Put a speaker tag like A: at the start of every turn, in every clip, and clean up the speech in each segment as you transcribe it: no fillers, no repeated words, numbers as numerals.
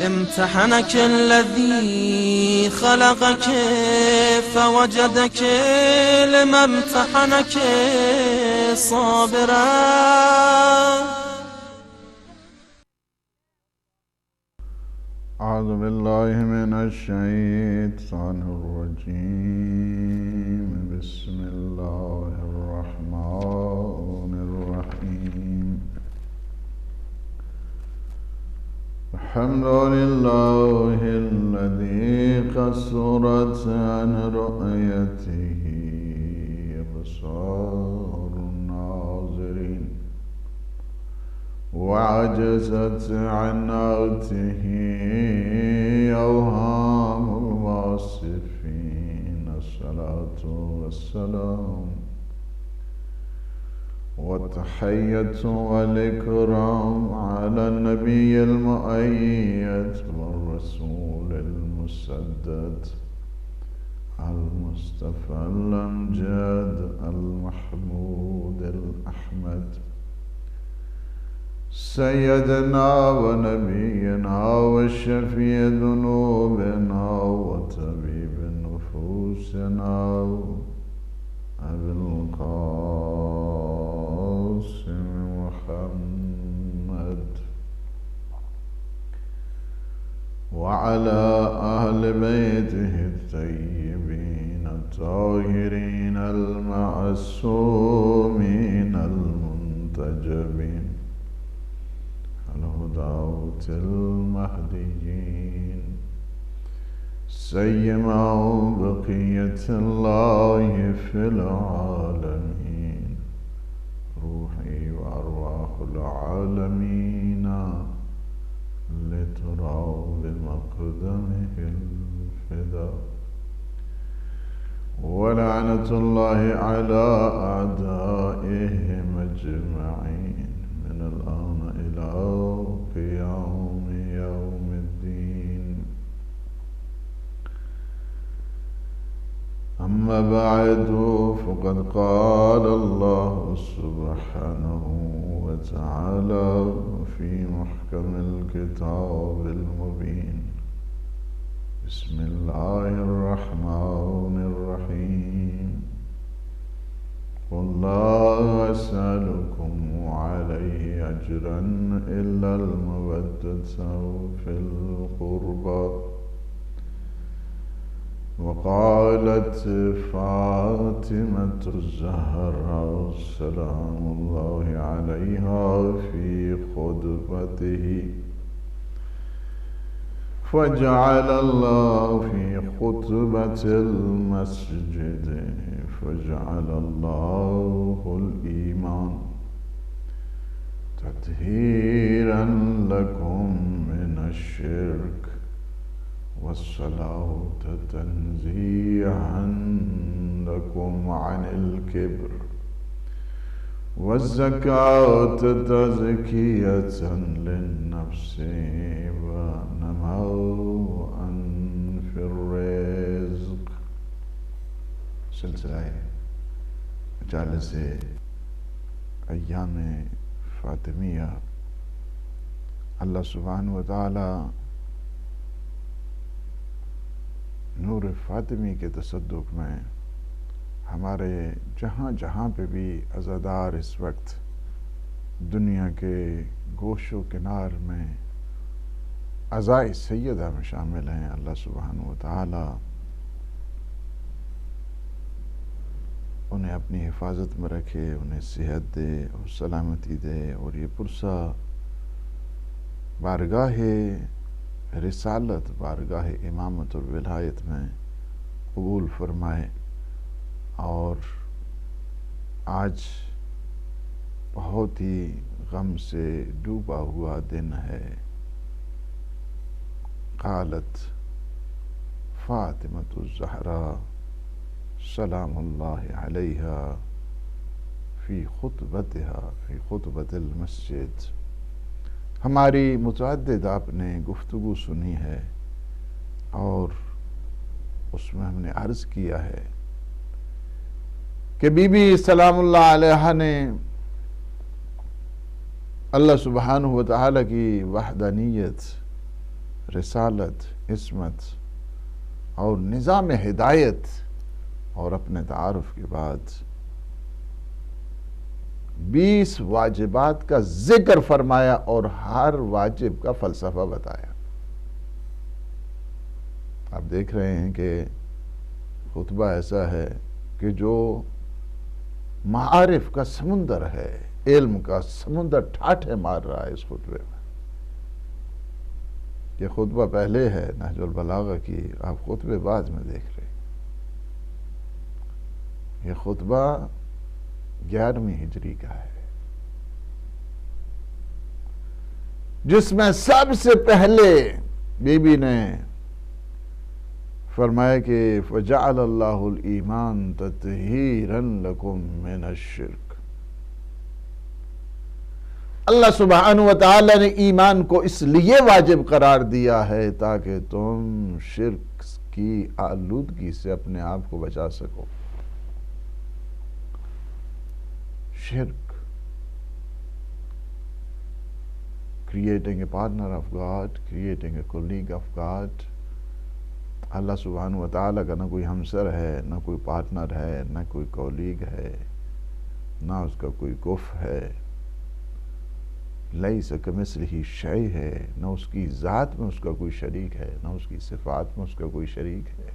A: امتحنك الذي خلقك فوجدك لما امتحنك صابرا.
B: أعوذ بالله من الشيطان الرجيم. بسم الله الرحمن الرحيم. الحمد لله الذي قصرت عن رؤيته أبصار الناظرين وعجزت عن نعته أوهام الواصفين. الصلاة والسلام والتحية والإكرام على النبي المؤيد والرسول المسدد المصطفى الأمجد المحمود الأحمد سيدنا ونبينا وشفيع ذنوبنا وطبيب نفوسنا أبي القاسم محمد وعلى أهل بيته الطيبين الطاهرين المعصومين المنتجبين الهداة المهديين سيما بقية الله في العالمين. روحي وأرواح العالمين لتراب مقدمه الفداء. ولعنة الله على أعدائهم أجمعين من الآن إلى قيام يوم الدين. أما بعد فقد قال الله سبحانه وتعالى في محكم الكتاب المبين. بسم الله الرحمن الرحيم. قل لا أسألكم عليه أجرا إلا المودة في القربى. وقالت فاطمة الزهراء سلام الله عليها في خطبته فجعل الله في خطبة المسجد فجعل الله الإيمان تطهيرا لكم من الشرك والصلاة تنزيها لكم عن الكبر والزكاة تزكية للنفس ونماء في الرزق. سلسلہ مجالس ایام فاطمیہ اللہ سبحانہ وتعالی نور فاطمی کے تصدق میں ہمارے جہاں جہاں پہ بھی عزادار اس وقت دنیا کے گوش و کنار میں عزائے سیدہ میں شامل ہیں، اللہ سبحانہ وتعالی انہیں اپنی حفاظت میں رکھے، انہیں صحت دے اور سلامتی دے، اور یہ پرسہ بارگاہ رسالت، بارگاہ امامت اور ولایت میں قبول فرمائے. اور آج بہت ہی غم سے ڈوبا ہوا دن ہے. قالت فاطمة الزہراء سلام اللہ علیہا فی خطبتها فی خطبت المسجد. ہماری متعدد آپ نے گفتگو سنی ہے اور اس میں ہم نے عرض کیا ہے کہ بی بی سلام اللہ علیہ نے اللہ سبحانہ وتعالی کی وحدانیت رسالت، عصمت اور نظام ہدایت اور اپنے تعارف کے بعد 20 واجبات کا ذکر فرمایا اور ہر واجب کا فلسفہ بتایا۔ آپ دیکھ رہے ہیں کہ خطبہ ایسا ہے کہ جو معارف کا سمندر ہے، علم کا سمندر ٹھاٹھے مار رہا ہے اس خطبے میں۔ یہ خطبہ پہلے ہے نہج البلاغہ کی، آپ خطبے بعد میں دیکھ رہے ہیں۔ یہ خطبہ 11ویں ہجری کا ہے، جس میں سب سے پہلے بی بی نے فرمایا کہ فَجَعَلَ اللَّهُ الْإِيمَانَ تَطْهِيرًا لَكُم مِّنَ الشِّرْكِ۔ اللہ سبحانہ وتعالی نے ایمان کو اس لیے واجب قرار دیا ہے تاکہ تم شرک کی آلودگی سے اپنے آپ کو بچا سکو۔ شرک، creating a partner of God, creating a colleague of God۔ اللہ سبحانہ وتعالی کا نہ کوئی ہمسر ہے، نہ کوئی پارٹنر ہے، نہ کوئی کولیگ ہے، نہ اس کا کوئی کف ہے۔ لیس کمثلہ شیء ہے، نہ اس کی ذات میں اس کا کوئی شریک ہے، نہ اس کی صفات میں اس کا کوئی شریک ہے،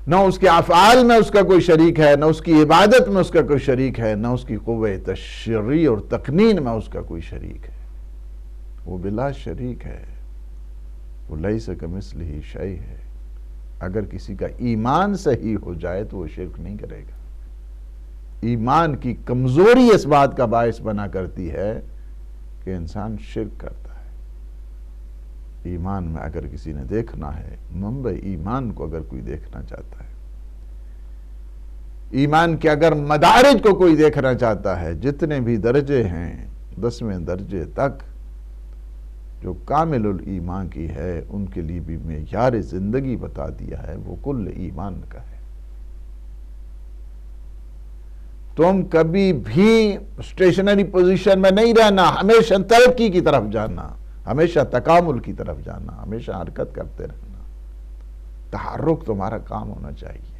B: نہ اس کے افعال میں اس کا کوئی شریک ہے، نہ اس کی عبادت میں اس کا کوئی شریک ہے، نہ اس کی قوت تشریع اور تقنین میں اس کا کوئی شریک ہے۔ وہ بلا شریک ہے، وہ لیس کمثلہ شیء ہے۔ اگر کسی کا ایمان صحیح ہو جائے تو وہ شرک نہیں کرے گا۔ ایمان کی کمزوری اس بات کا باعث بنا کرتی ہے کہ انسان شرک کرتا ہے۔ ایمان میں اگر کسی نے دیکھنا ہے، منبع ایمان کو اگر کوئی دیکھنا چاہتا ہے، ایمان کے اگر مدارج کو کوئی دیکھنا چاہتا ہے، جتنے بھی درجے ہیں 10ویں درجے تک جو کامل الایمان کی ہے، ان کے لیے بھی معیار زندگی بتا دیا ہے، وہ کل ایمان کا ہے۔ تم کبھی بھی اسٹیشنری پوزیشن میں نہیں رہنا، ہمیشہ ترقی کی طرف جانا، ہمیشہ تکامل کی طرف جانا، ہمیشہ حرکت کرتے رہنا۔ تحرک تمہارا کام ہونا چاہیے۔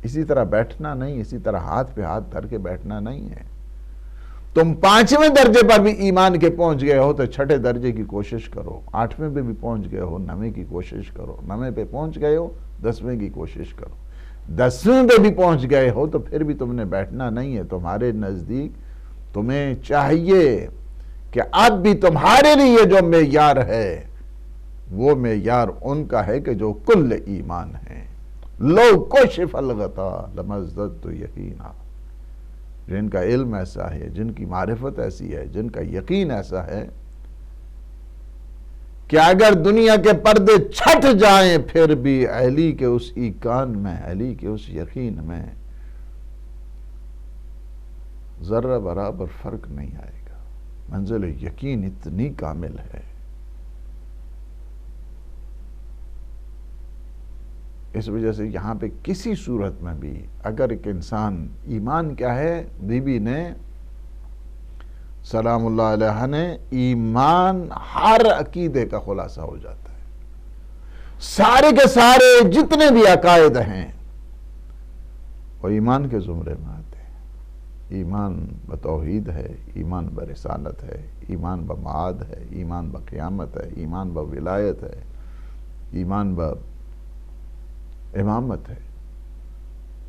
B: اسی طرح بیٹھنا نہیں، اسی طرح ہاتھ پہ ہاتھ دھر کے بیٹھنا نہیں ہے۔ تم 5ویں درجے پر بھی ایمان کے پہنچ گئے ہو تو 6 درجے کی کوشش کرو، 8ویں پہ بھی پہنچ گئے ہو 9ویں کی کوشش کرو، 9ویں پہ پہنچ گئے ہو 10ویں کی کوشش کرو، 10ویں پہ بھی پہنچ گئے ہو تو پھر بھی تم نے بیٹھنا نہیں ہے۔ تمہارے نزدیک تمہیں چاہیے کہ اب بھی تمہارے لیے جو معیار ہے وہ معیار ان کا ہے کہ جو کل ایمان ہے۔ لو کشف الغطا لما ازددت یقینا۔ جن کا علم ایسا ہے، جن کی معرفت ایسی ہے، جن کا یقین ایسا ہے کہ اگر دنیا کے پردے چھٹ جائیں پھر بھی اہلی کے اس ایقان میں، اہلی کے اس یقین میں ذرہ برابر فرق نہیں آئے گا۔ منزل یقین اتنی کامل ہے۔ اس وجہ سے یہاں پہ کسی صورت میں بھی اگر ایک انسان ایمان کیا ہے، بی بی نے سلام اللہ علیہ نے ایمان ہر عقیدے کا خلاصہ ہو جاتا ہے۔ سارے کے سارے جتنے بھی عقائد ہیں وہ ایمان کے زمرے میں آتے ہیں۔ ایمان بتوحید ہے، ایمان برسالت ہے، ایمان بمعاد ہے، ایمان بقیامت ہے، ایمان بولایت ہے، ایمان امامت ہے،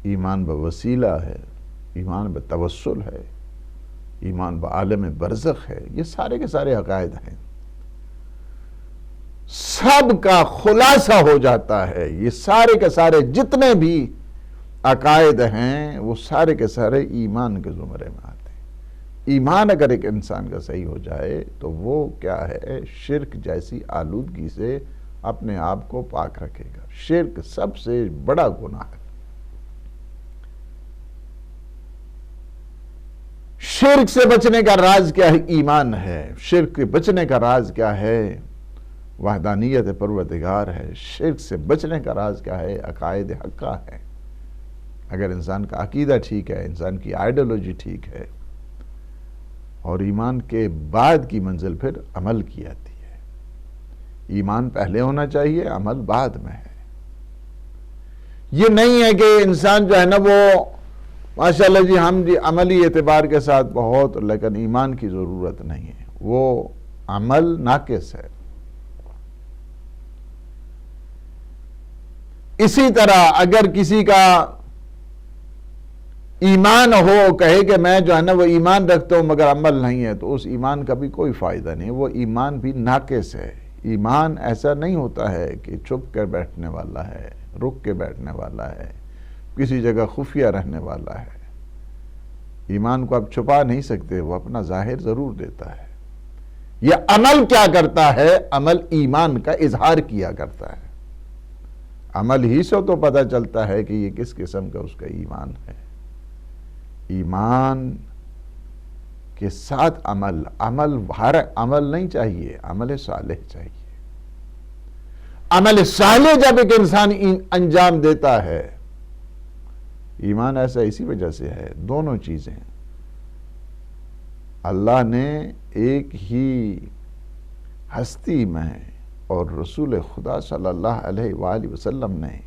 B: ایمان بوسیلہ ہے، ایمان بتوسل ہے، ایمان بعالم برزخ ہے۔ یہ سارے کے سارے عقائد ہیں، سب کا خلاصہ ہو جاتا ہے۔ یہ سارے کے سارے جتنے بھی عقائد ہیں وہ سارے کے سارے ایمان کے زمرے میں آتے ہیں۔ ایمان اگر ایک انسان کا صحیح ہو جائے تو وہ کیا ہے، شرک جیسی آلودگی سے اپنے آپ کو پاک رکھے گا۔ شرک سب سے بڑا گناہ ہے۔ شرک سے بچنے کا راز کیا ہے؟ ایمان ہے۔ شرک سے بچنے کا راز کیا ہے؟ وحدانیت پروردگار ہے۔ شرک سے بچنے کا راز کیا ہے؟ عقائد حقہ ہے۔ اگر انسان کا عقیدہ ٹھیک ہے، انسان کی آئیڈیالوجی ٹھیک ہے اور ایمان کے بعد کی منزل پھر عمل کی آتی ہے. ایمان پہلے ہونا چاہیے، عمل بعد میں ہے. یہ نہیں ہے کہ انسان جو ہے نا وہ ماشاءاللہ جی ہم جی عملی اعتبار کے ساتھ بہت، لیکن ایمان کی ضرورت نہیں ہے، وہ عمل ناقص ہے. اسی طرح اگر کسی کا ایمان ہو، کہے کہ میں جو ہے نا وہ ایمان رکھتا ہوں مگر عمل نہیں ہے، تو اس ایمان کا بھی کوئی فائدہ نہیں، وہ ایمان بھی ناقص ہے. ایمان ایسا نہیں ہوتا ہے کہ چھپ کر بیٹھنے والا ہے، رک کے بیٹھنے والا ہے، کسی جگہ خفیہ رہنے والا ہے. ایمان کو آپ چھپا نہیں سکتے، وہ اپنا ظاہر ضرور دیتا ہے. یہ عمل کیا کرتا ہے؟ عمل ایمان کا اظہار کیا کرتا ہے. عمل ہی سے تو پتہ چلتا ہے کہ یہ کس قسم کا اس کا ایمان ہے. ایمان کے ساتھ عمل ہر عمل نہیں چاہیے، عمل صالح چاہیے. عمل صالح جب ایک انسان انجام دیتا ہے، ایمان ایسا اسی وجہ سے ہے. دونوں چیزیں اللہ نے ایک ہی ہستی میں اور رسول خدا صلی اللہ علیہ وآلہ وسلم نے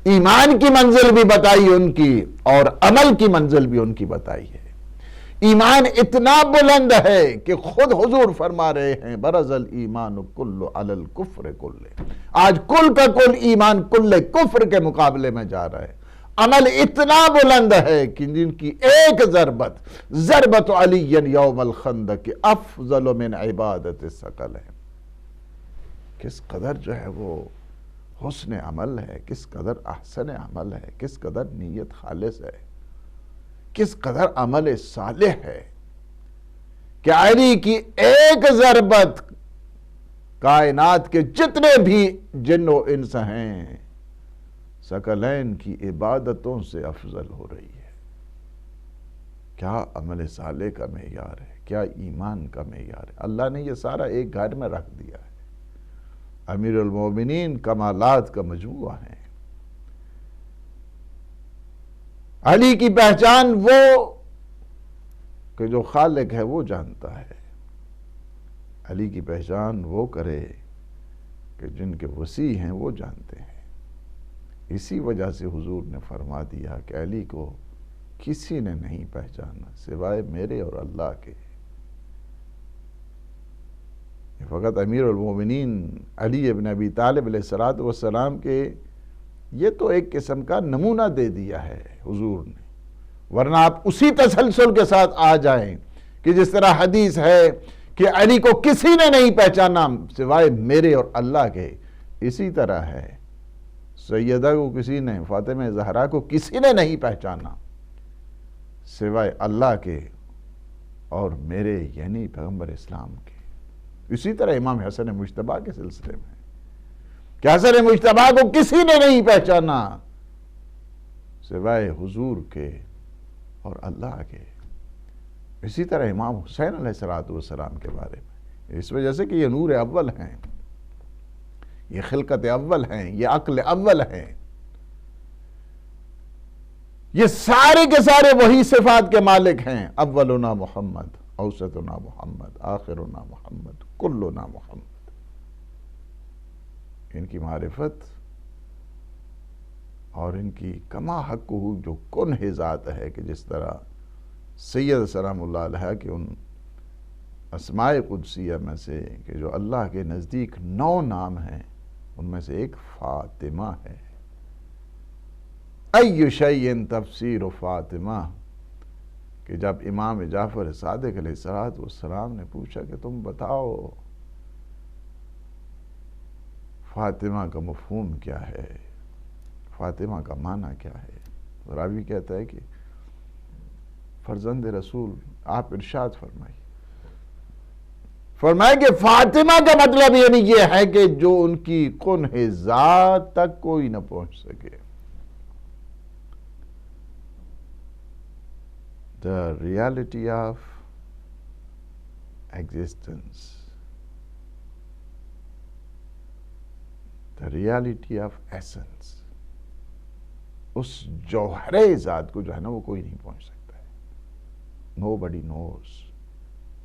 B: ایمان کی منزل بھی بتائی ان کی، اور عمل کی منزل بھی ان کی بتائی ہے. ایمان اتنا بلند ہے کہ خود حضور فرما رہے ہیں برز الایمان کل علی الکفر کل. آج کل کا کل ایمان کل کفر کے مقابلے میں جا رہا ہے. عمل اتنا بلند ہے کہ جن کی ایک ضربت علی یوم الخندق افضل من عبادت الثقل ہے. کس قدر جو ہے وہ حسن عمل ہے، کس قدر احسن عمل ہے، کس قدر نیت خالص ہے، کس قدر عمل صالح ہے کہ علی کی ایک ضربت کائنات کے جتنے بھی جن و انس ہیں ثقلین کی عبادتوں سے افضل ہو رہی ہے. کیا عمل صالح کا معیار ہے، کیا ایمان کا معیار ہے. اللہ نے یہ سارا ایک گھر میں رکھ دیا ہے. امیر المومنین کمالات کا مجموعہ ہے. علی کی پہچان وہ کہ جو خالق ہے وہ جانتا ہے. علی کی پہچان وہ کرے کہ جن کے وسیع ہیں وہ جانتے ہیں. اسی وجہ سے حضور نے فرما دیا کہ علی کو کسی نے نہیں پہچانا سوائے میرے اور اللہ کے. فقط امیر المومنین علی ابن ابی طالب علیہ السلام کے یہ تو ایک قسم کا نمونہ دے دیا ہے حضور نے، ورنہ آپ اسی تسلسل کے ساتھ آ جائیں کہ جس طرح حدیث ہے کہ علی کو کسی نے نہیں پہچانا سوائے میرے اور اللہ کے، اسی طرح ہے سیدہ کو کسی نے، فاطمہ زہرا کو کسی نے نہیں پہچانا سوائے اللہ کے اور میرے یعنی پیغمبر اسلام کے. اسی طرح امام حسن مجتبیٰ کے سلسلے میں کہ حسن مجتبیٰ کو کسی نے نہیں پہچانا سوائے حضور کے اور اللہ کے. اسی طرح امام حسین علیہ السلام کے بارے میں، اس وجہ سے کہ یہ نور اول ہیں، یہ خلقت اول ہیں، یہ عقل اول ہیں، یہ سارے کے سارے وہی صفات کے مالک ہیں. اولنا محمد، اوسطنا محمد، آخرنا محمد، کلنا محمد. ان کی معرفت اور ان کی کما حق جو کنہ ذات ہے کہ جس طرح سید سلام اللہ علیہ کے ان اسماء قدسیہ میں سے کہ جو اللہ کے نزدیک 9 نام ہیں ان میں سے ایک فاطمہ ہے. ای شیء تفسیر فاطمہ، کہ جب امام جعفر صادق علیہ السلام نے پوچھا کہ تم بتاؤ فاطمہ کا مفہوم کیا ہے، فاطمہ کا معنی کیا ہے، راوی کہتا ہے کہ فرزند رسول آپ ارشاد فرمائے کہ فاطمہ کا مطلب یعنی یہ ہے کہ جو ان کی کنہ ذات تک کوئی نہ پہنچ سکے. The reality of existence, the reality of essence، اس جوہر ذات کو جو ہے نا وہ کوئی نہیں پہنچ سکتا ہے. Nobody knows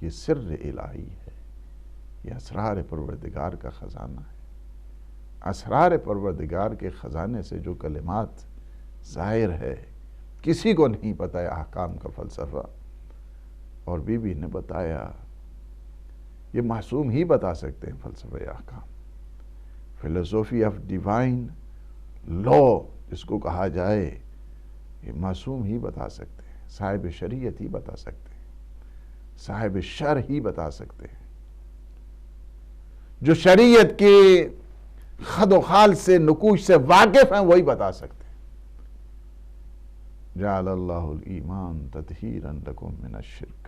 B: یہ سر الہی ہے، یہ اسرار پروردگار کا خزانہ ہے۔ اسرار پروردگار کے خزانے سے جو کلمات ظاہر ہے، کسی کو نہیں پتہ ہے احکام کا فلسفہ، اور بی بی نے بتایا۔ یہ معصوم ہی بتا سکتے ہیں فلسفہ احکام، فلسفی آف ڈیوائن لا جس کو کہا جائے، یہ معصوم ہی بتا سکتے ہیں، صاحب شریعت ہی بتا سکتے ہیں، صاحب شرع ہی بتا سکتے ہیں، جو شریعت کے خد و خال سے، نقوش سے واقف ہیں، وہی بتا سکتے ہیں۔ جعل اللہ الایمان تطہیرا لکم من الشرک،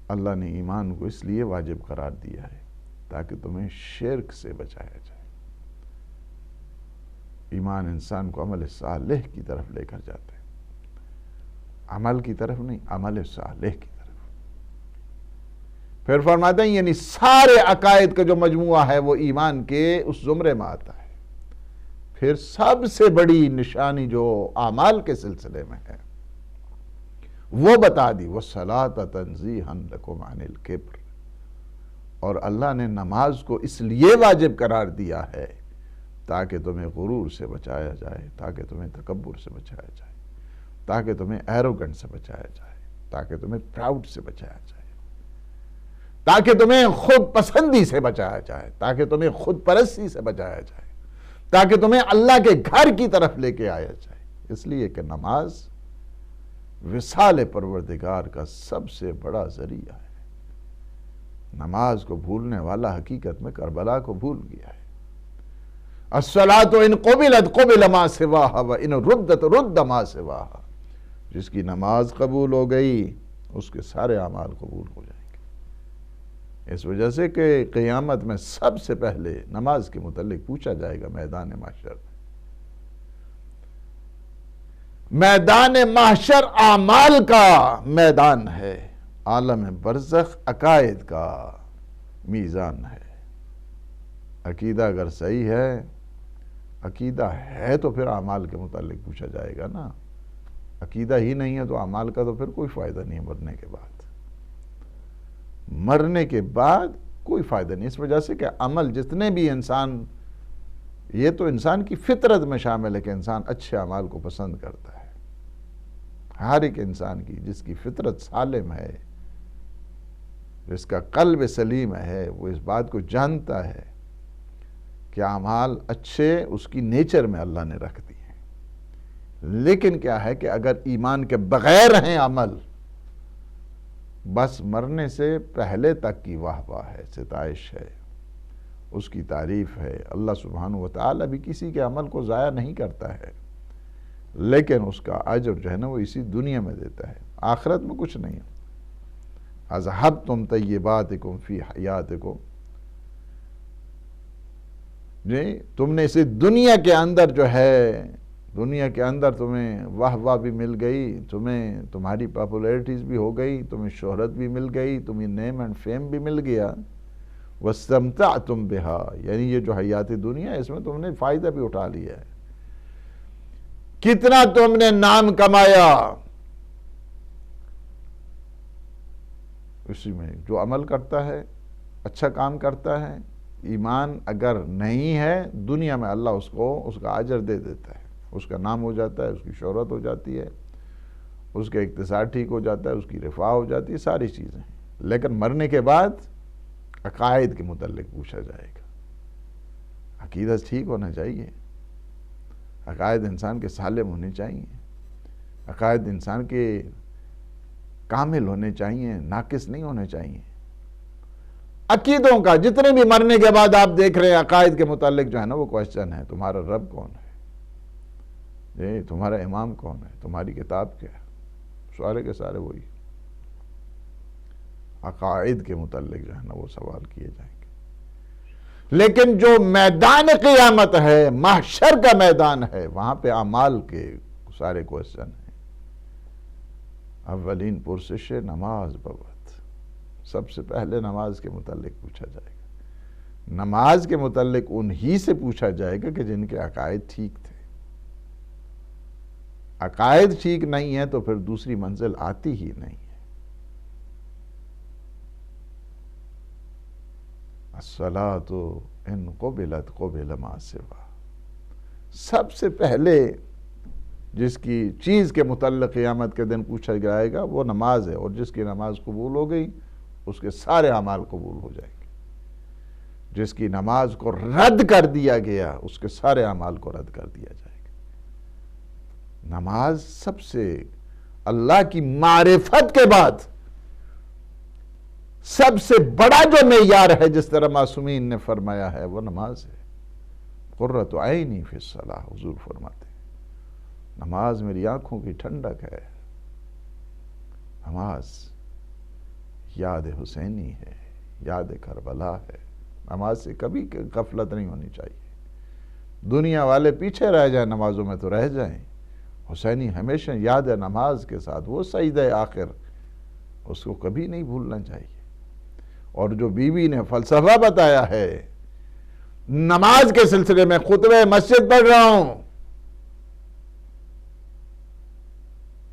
B: اللہ نے ایمان کو اس لیے واجب قرار دیا ہے تاکہ تمہیں شرک سے بچایا جائے۔ ایمان انسان کو عمل صالح کی طرف لے کر جاتا ہے، عمل کی طرف نہیں، عمل صالح کی طرف۔ پھر فرماتے ہیں یعنی سارے عقائد کا جو مجموعہ ہے وہ ایمان کے اس زمرے میں آتا ہے۔ پھر سب سے بڑی نشانی جو اعمال کے سلسلے میں ہے وہ بتا دی، وَالصَّلَاةَ تَنزِيهًا لَكُمْ عَنِ الْكِبْرِ، اور اللہ نے نماز کو اس لیے واجب قرار دیا ہے تاکہ تمہیں غرور سے بچایا جائے، تاکہ تمہیں تکبر سے بچایا جائے، تاکہ تمہیں ایروگنٹ سے بچایا جائے، تاکہ تمہیں پراؤڈ سے بچایا جائے، تاکہ تمہیں خود پسندی سے بچایا جائے، تاکہ تمہیں خود پرستی سے بچایا جائے، تاکہ تمہیں اللہ کے گھر کی طرف لے کے آیا جائے۔ اس لیے کہ نماز وصال پروردگار کا سب سے بڑا ذریعہ ہے۔ نماز کو بھولنے والا حقیقت میں کربلا کو بھول گیا ہے۔ الصلاۃ ان قبلت قبل ما سواہا وان ردت رد ما سواہا، جس کی نماز قبول ہو گئی اس کے سارے اعمال قبول ہو جائیں گے۔ اس وجہ سے کہ قیامت میں سب سے پہلے نماز کے متعلق پوچھا جائے گا میدان محشر میں۔ میدان محشر اعمال کا میدان ہے، عالم برزخ عقائد کا میزان ہے۔ عقیدہ اگر صحیح ہے، عقیدہ ہے تو پھر اعمال کے متعلق پوچھا جائے گا نا۔ عقیدہ ہی نہیں ہے تو اعمال کا تو پھر کوئی فائدہ نہیں ہے مرنے کے بعد۔ مرنے کے بعد کوئی فائدہ نہیں، اس وجہ سے کہ عمل جتنے بھی انسان، یہ تو انسان کی فطرت میں شامل ہے کہ انسان اچھے اعمال کو پسند کرتا ہے۔ ہر ایک انسان کی جس کی فطرت سالم ہے، جس کا قلب سلیم ہے، وہ اس بات کو جانتا ہے کہ اعمال اچھے اس کی نیچر میں اللہ نے رکھ دی ہیں۔ لیکن کیا ہے کہ اگر ایمان کے بغیر ہیں عمل، بس مرنے سے پہلے تک کی واہ واہ ہے، ستائش ہے، اس کی تعریف ہے۔ اللہ سبحانہ وتعالی بھی کسی کے عمل کو ضائع نہیں کرتا ہے، لیکن اس کا اجر جو ہے نا وہ اسی دنیا میں دیتا ہے، آخرت میں کچھ نہیں ہے۔ اذہبتم طیباتکم فی حیاتکم، جی تم نے اسے دنیا کے اندر جو ہے، دنیا کے اندر تمہیں واہ واہ بھی مل گئی، تمہیں تمہاری پاپولیرٹیز بھی ہو گئی، تمہیں شہرت بھی مل گئی، تمہیں نیم اینڈ فیم بھی مل گیا، واستمتعتم بہا، یعنی یہ جو حیات دنیا ہے اس میں تم نے فائدہ بھی اٹھا لیا ہے۔ کتنا تم نے نام کمایا، اسی میں جو عمل کرتا ہے، اچھا کام کرتا ہے، ایمان اگر نہیں ہے، دنیا میں اللہ اس کو اس کا اجر دے دیتا ہے، اس کا نام ہو جاتا ہے، اس کی شہرت ہو جاتی ہے، اس کا اقتصاد ٹھیک ہو جاتا ہے، اس کی رفاہ ہو جاتی ہے، ساری چیزیں۔ لیکن مرنے کے بعد عقائد کے متعلق پوچھا جائے گا۔ عقیدہ ٹھیک ہونا چاہیے، عقائد انسان کے سالم ہونے چاہیے، عقائد انسان کے کامل ہونے چاہیے، ناقص نہیں ہونے چاہیے۔ عقیدوں کا جتنے بھی مرنے کے بعد آپ دیکھ رہے ہیں عقائد کے متعلق جو ہے نا وہ کوشچن ہے، تمہارا رب کون ہے، جی تمہارا امام کون ہے، تمہاری کتاب کیا ہے، سارے کے سارے وہی عقائد کے متعلق جو ہے نا وہ سوال کیے جائیں گے۔ لیکن جو میدان قیامت ہے، محشر کا میدان ہے، وہاں پہ اعمال کے سارے کوشچن ہیں۔ اولین پرسش نماز بابت، سب سے پہلے نماز کے متعلق پوچھا جائے گا۔ نماز کے متعلق انہی سے پوچھا جائے گا کہ جن کے عقائد ٹھیک تھے۔ عقائد ٹھیک نہیں ہے تو پھر دوسری منزل آتی ہی نہیں ہے۔ الصلاۃ ان قبلت قبل ما سوا، سب سے پہلے جس کی چیز کے متعلق قیامت کے دن پوچھا جائے گا وہ نماز ہے، اور جس کی نماز قبول ہو گئی اس کے سارے اعمال قبول ہو جائیں گے۔ جس کی نماز کو رد کر دیا گیا اس کے سارے اعمال کو رد کر دیا جائے گا۔ نماز سب سے اللہ کی معرفت کے بعد سب سے بڑا جو معیار ہے، جس طرح معصومین نے فرمایا ہے، وہ نماز ہے۔ قرۃ عینی فی الصلاۃ، حضور فرماتے ہیں نماز میری آنکھوں کی ٹھنڈک ہے۔ نماز یاد حسینی ہے، یاد کربلا ہے۔ نماز سے کبھی غفلت نہیں ہونی چاہیے۔ دنیا والے پیچھے رہ جائیں نمازوں میں تو رہ جائیں، حسینی ہمیشہ یاد ہے نماز کے ساتھ، وہ سجدہ آخر اس کو کبھی نہیں بھولنا چاہیے۔ اور جو بیوی نے فلسفہ بتایا ہے نماز کے سلسلے میں، خطبہ مسجد پڑھ رہا ہوں،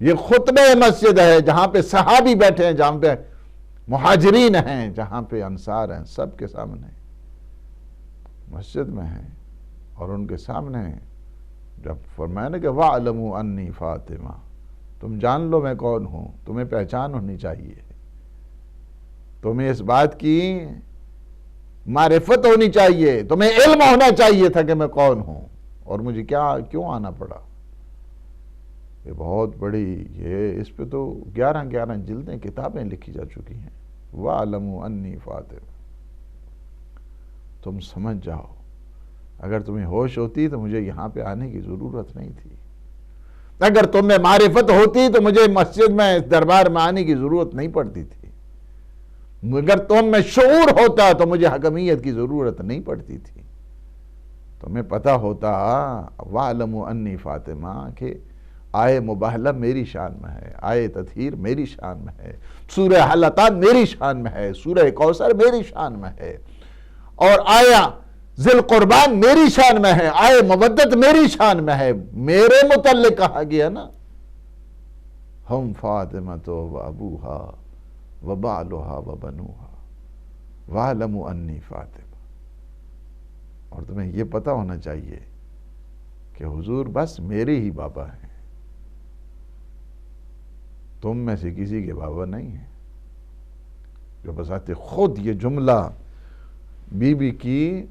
B: یہ خطبہ مسجد ہے جہاں پہ صحابی بیٹھے ہیں، جہاں پہ مہاجرین ہیں، جہاں پہ انصار ہیں، سب کے سامنے مسجد میں ہیں، اور ان کے سامنے جب فرمایا نا کہ وَاعْلَمُوا أَنِّي فاطمہ، تم جان لو میں کون ہوں، تمہیں پہچان ہونی چاہیے، تمہیں اس بات کی معرفت ہونی چاہیے، تمہیں علم ہونا چاہیے تھا کہ میں کون ہوں اور مجھے کیوں آنا پڑا۔ یہ بہت بڑی، یہ اس پہ تو 11 جلدیں کتابیں لکھی جا چکی ہیں۔ وَاعْلَمُوا أَنِّي فاطمہ، تم سمجھ جاؤ، اگر تمہیں ہوش ہوتی تو مجھے یہاں پہ آنے کی ضرورت نہیں تھی، اگر تم میں معرفت ہوتی تو مجھے مسجد میں اس دربار میں آنے کی ضرورت نہیں پڑتی تھی، اگر تم میں شعور ہوتا تو مجھے حکمیت کی ضرورت نہیں پڑتی تھی۔ تمہیں پتہ ہوتا وَاعْلَمُوا أَنِّي فاطمہ کہ آئے مباہلہ میری شان میں ہے، آئے تطہیر میری شان میں ہے، سورہ حلقات میری شان میں ہے، سورہ کوثر میری شان میں ہے، اور آیا ذی القربان میری شان میں ہے، آئے مودت میری شان میں ہے۔ میرے متعلق کہا گیا نا ہم فاطمۃ و ابوہا و بالہا و بنوہا وَاعْلَمُوا أَنِّي فاطمہ۔ اور تمہیں یہ پتہ ہونا چاہیے کہ حضور بس میرے ہی بابا ہیں، تم میں سے کسی کے بابا نہیں ہیں۔ جو بذات خود یہ جملہ بی بی کی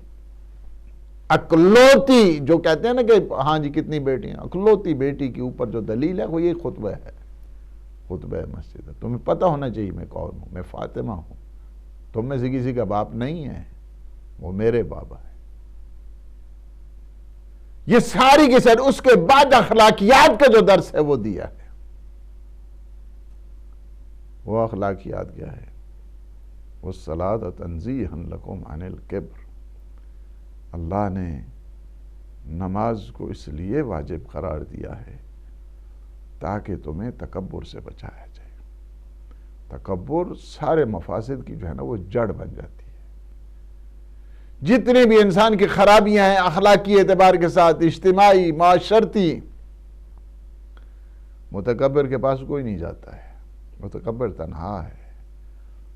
B: اکلوتی، جو کہتے ہیں نا کہ ہاں جی کتنی بیٹیاں، اکلوتی بیٹی کے اوپر جو دلیل ہے وہ یہ خطبہ ہے، خطبہ مسجد ہے۔ تمہیں پتہ ہونا چاہیے میں کون ہوں، میں فاطمہ ہوں، تم میں سے کسی کا باپ نہیں ہے، وہ میرے بابا ہے۔ یہ ساری کی ساری اس کے بعد اخلاقیات کا جو درس ہے وہ دیا ہے۔ وہ اخلاقیات کیا ہے؟ وَالصَّلَاةَ تَنزِيهًا لَكُمْ عَنِ الْكِبْرِ، اللہ نے نماز کو اس لیے واجب قرار دیا ہے تاکہ تمہیں تکبر سے بچایا جائے۔ تکبر سارے مفاسد کی جو ہے نا وہ جڑ بن جاتی ہے۔ جتنی بھی انسان کی خرابیاں ہیں اخلاقی اعتبار کے ساتھ، اجتماعی، معاشرتی، متکبر کے پاس کوئی نہیں جاتا ہے۔ متکبر تنہا ہے،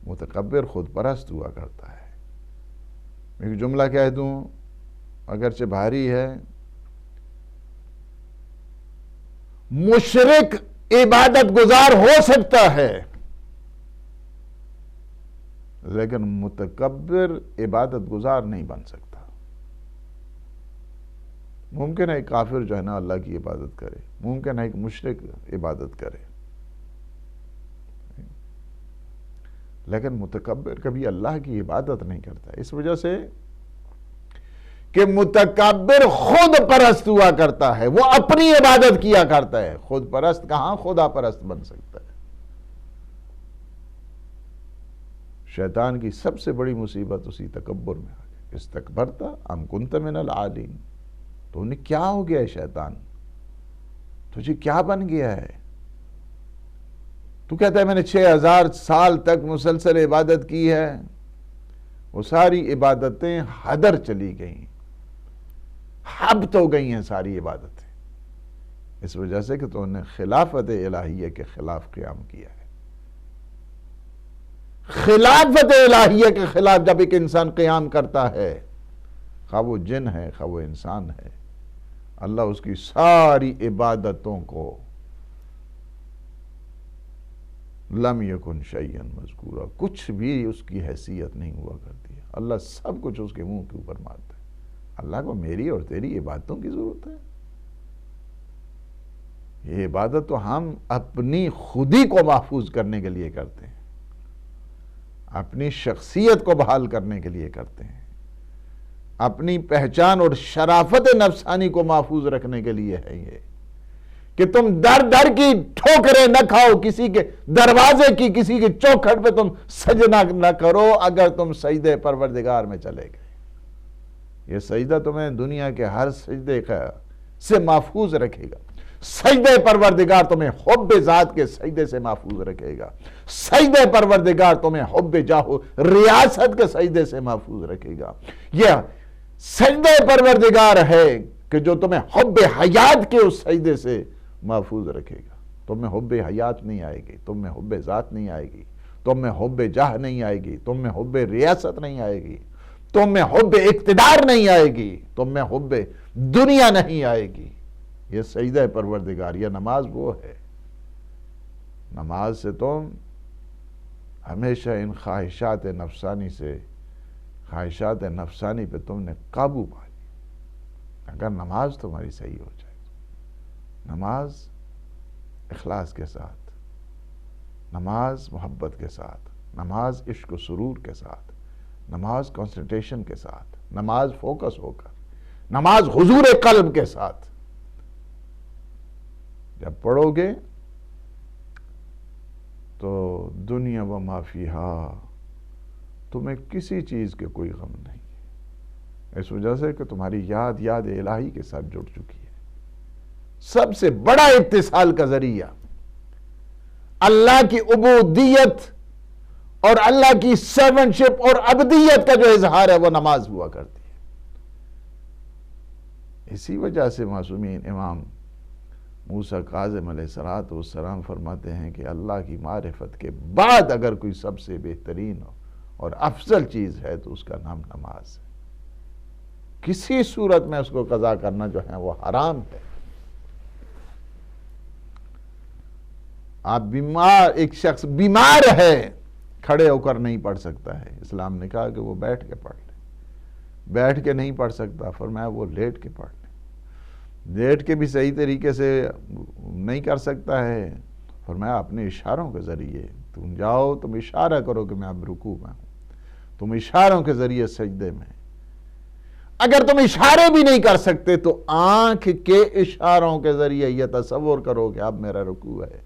B: متکبر خود پرست ہوا کرتا ہے۔ میں ایک جملہ کہہ دوں اگرچہ بھاری ہے، مشرک عبادت گزار ہو سکتا ہے لیکن متکبر عبادت گزار نہیں بن سکتا۔ ممکن ہے ایک کافر جو ہے نا اللہ کی عبادت کرے، ممکن ہے ایک مشرک عبادت کرے، لیکن متکبر کبھی اللہ کی عبادت نہیں کرتا۔ اس وجہ سے کہ متکبر خود پرست ہوا کرتا ہے، وہ اپنی عبادت کیا کرتا ہے۔ خود پرست کہاں خدا پرست بن سکتا ہے؟ شیطان کی سب سے بڑی مصیبت اسی تکبر میں آ گئی۔ استکبرت ام کنت من العالین، تو انہیں کیا ہو گیا ہے شیطان؟ تجھے کیا بن گیا ہے؟ تو کہتا ہے میں نے 6000 سال تک مسلسل عبادت کی ہے، وہ ساری عبادتیں ہدر چلی گئیں، حبط ہو گئی ہیں ساری عبادتیں، اس وجہ سے کہ تو نے خلافت الہیہ کے خلاف قیام کیا ہے۔ خلافت الہیہ کے خلاف جب ایک انسان قیام کرتا ہے، خواہ وہ جن ہے خواہ وہ انسان ہے، اللہ اس کی ساری عبادتوں کو لم یکن شیئا مذکورا، کچھ بھی اس کی حیثیت نہیں ہوا کرتی ہے، اللہ سب کچھ اس کے منہ کے اوپر مارتا ہے۔ اللہ کو میری اور تیری عبادتوں کی ضرورت ہے؟ یہ عبادت تو ہم اپنی خودی کو محفوظ کرنے کے لیے کرتے ہیں، اپنی شخصیت کو بحال کرنے کے لیے کرتے ہیں، اپنی پہچان اور شرافت نفسانی کو محفوظ رکھنے کے لیے ہے یہ کہ تم در در کی ٹھوکریں نہ کھاؤ، کسی کے دروازے کی کسی کے چوکھٹ پہ تم سجدہ نہ کرو اگر تم سجدے پروردگار میں چلے گئے۔ یہ سجدہ تمہیں دنیا کے ہر سجدے سے محفوظ رکھے گا، سجدے پروردگار تمہیں حب ذات کے سجدے سے محفوظ رکھے گا، سجدے پروردگار تمہیں حب جاہ و ریاست کے سجدے سے محفوظ رکھے گا۔ یہ سجدے پروردگار ہے کہ جو تمہیں حب حیات کے اس سجدے سے محفوظ رکھے گا۔ تم میں حب حیات نہیں آئے گی، تم میں حب ذات نہیں آئے گی، تم میں حب جاہ نہیں آئے گی، تم میں حب ریاست نہیں آئے گی، تم میں حب اقتدار نہیں آئے گی، تم میں حب دنیا نہیں آئے گی۔ یہ سجدہ پروردگار، یہ نماز وہ ہے۔ نماز سے تم ہمیشہ ان خواہشات نفسانی سے، خواہشات نفسانی پہ تم نے قابو پا لیا۔ اگر نماز تمہاری صحیح ہو جائے، نماز اخلاص کے ساتھ، نماز محبت کے ساتھ، نماز عشق و سرور کے ساتھ، نماز کنسنٹریشن کے ساتھ، نماز فوکس ہو کر، نماز حضور قلب کے ساتھ جب پڑھو گے تو دنیا و ما فیہا تمہیں کسی چیز کے کوئی غم نہیں ہے، اس وجہ سے کہ تمہاری یاد الہی کے ساتھ جڑ چکی ہے۔ سب سے بڑا اتصال کا ذریعہ اللہ کی عبودیت اور اللہ کی سرونٹشپ اور عبدیت کا جو اظہار ہے وہ نماز ہوا کرتی ہے۔ اسی وجہ سے معصومین امام موسیٰ کاظم علیہ السلام فرماتے ہیں کہ اللہ کی معرفت کے بعد اگر کوئی سب سے بہترین اور افضل چیز ہے تو اس کا نام نماز ہے۔ کسی صورت میں اس کو قضا کرنا جو ہے وہ حرام ہے۔ آپ بیمار، ایک شخص بیمار ہے، کھڑے ہو کر نہیں پڑھ سکتا ہے، اسلام نے کہا کہ وہ بیٹھ کے پڑھ لے۔ بیٹھ کے نہیں پڑھ سکتا، فرمایا وہ لیٹ کے پڑھ لے۔ لیٹ کے بھی صحیح طریقے سے نہیں کر سکتا ہے، فرمایا اپنے اشاروں کے ذریعے تم جاؤ، تم اشارہ کرو کہ میں اب رکوع میں ہوں، تم اشاروں کے ذریعے سجدے میں۔ اگر تم اشارے بھی نہیں کر سکتے تو آنکھ کے اشاروں کے ذریعے یہ تصور کرو کہ اب میرا رکوع ہے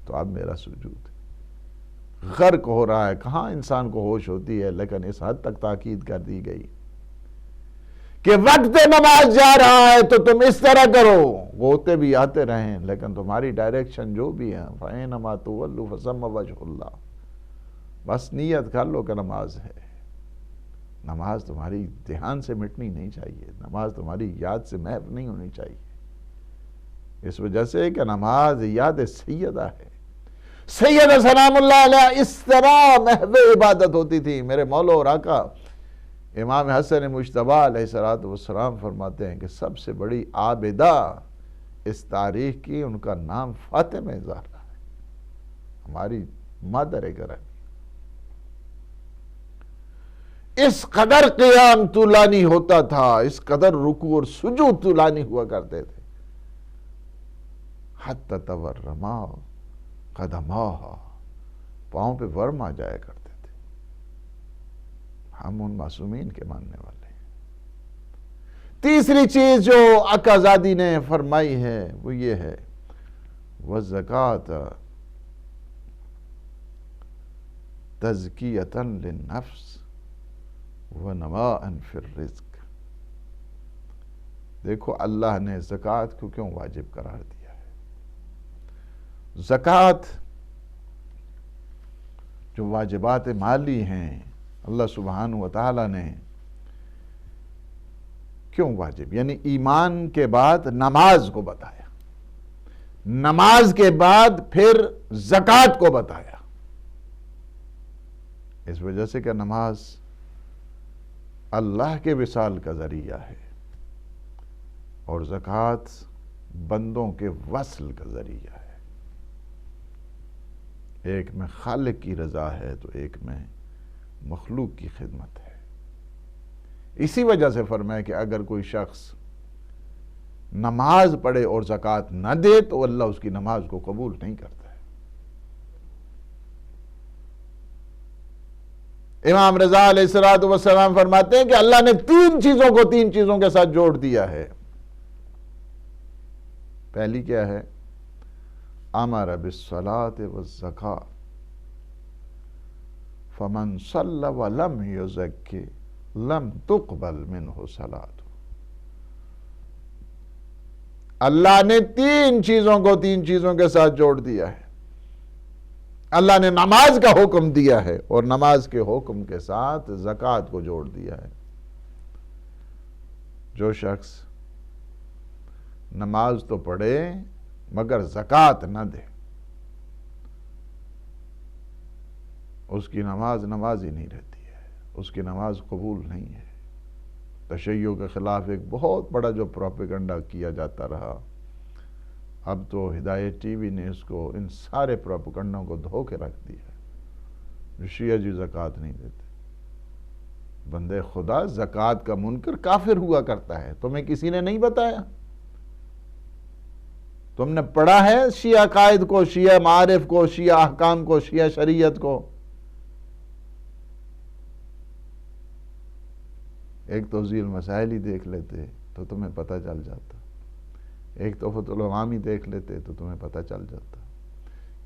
B: تو اب میرا سجود ہے۔ غرق ہو رہا ہے، کہاں انسان کو ہوش ہوتی ہے، لیکن اس حد تک تاکید کر دی گئی کہ وقت نماز جا رہا ہے تو تم اس طرح کرو، غوطے بھی آتے رہیں لیکن تمہاری ڈائریکشن جو بھی ہے فَإِنَّمَا تُوَلُّوا فَثَمَّ وَجْهُ اللَّهِ، بس نیت کر لو کہ نماز ہے۔ نماز تمہاری دھیان سے مٹنی نہیں چاہیے، نماز تمہاری یاد سے محو نہیں ہونی چاہیے، اس وجہ سے کہ نماز یاد سیدہ ہے۔ سیدہ سلام اللہ علیہ اس طرح محو عبادت ہوتی تھی۔ میرے مولا اور آقا امام حسن مجتبی علیہ السلام فرماتے ہیں کہ سب سے بڑی عابدہ اس تاریخ کی، ان کا نام فاطمہ زہرا ہے، ہماری مادر گرامی۔ اس قدر قیام طولانی ہوتا تھا، اس قدر رکوع اور سجود طولانی ہوا کرتے تھے، حتی تورما قدماہا، پاؤں پہ ورم آ جایا کرتے تھے۔ ہم ان معصومین کے ماننے والے ہیں۔ تیسری چیز جو آقازادی نے فرمائی ہے وہ یہ ہے وَالزَّكَاةَ تَزْكِيَةً لِلنَّفْسِ وَنَمَاءً فِي الرِّزْقِ۔ دیکھو اللہ نے زکوٰۃ کو کیوں واجب قرار دیا ہے۔ زکوٰۃ جو واجبات مالی ہیں اللہ سبحانہ وتعالی نے کیوں واجب، یعنی ایمان کے بعد نماز کو بتایا، نماز کے بعد پھر زکوٰۃ کو بتایا۔ اس وجہ سے کہ نماز اللہ کے وصال کا ذریعہ ہے اور زکوٰۃ بندوں کے وصل کا ذریعہ ہے. ایک میں خالق کی رضا ہے تو ایک میں مخلوق کی خدمت ہے. اسی وجہ سے فرمایا کہ اگر کوئی شخص نماز پڑھے اور زکوٰۃ نہ دے تو اللہ اس کی نماز کو قبول نہیں کرتا ہے. امام رضا علیہ السلام فرماتے ہیں کہ اللہ نے تین چیزوں کے ساتھ جوڑ دیا ہے. پہلی کیا ہے؟ امر بالصلاۃ والزکاۃ فمن صلی ولم یزکی لم تقبل منہ صلاۃ. اللہ نے تین چیزوں کے ساتھ جوڑ دیا ہے. اللہ نے نماز کا حکم دیا ہے اور نماز کے حکم کے ساتھ زکوٰۃ کو جوڑ دیا ہے. جو شخص نماز تو پڑھے مگر زکوٰۃ نہ دے اس کی نماز ہی نہیں رہتی ہے، اس کی نماز قبول نہیں ہے. تشیع کے خلاف ایک بہت بڑا جو پروپیگنڈا کیا جاتا رہا، اب تو ہدایت ٹی وی نے اس کو ان سارے پروپیگنڈوں کو دھو کے رکھ دیا ہے. شیعہ جی زکوٰۃ نہیں دیتے. بندے خدا، زکوٰۃ کا منکر کافر ہوا کرتا ہے، تمہیں کسی نے نہیں بتایا؟ تم نے پڑھا ہے شیعہ قائد کو، شیعہ معارف کو، شیعہ احکام کو، شیعہ شریعت کو؟ ایک توضیح المسائل ہی دیکھ لیتے تو تمہیں پتہ چل جاتا، ایک تحفۃ العوام ہی دیکھ لیتے تو تمہیں پتہ چل جاتا.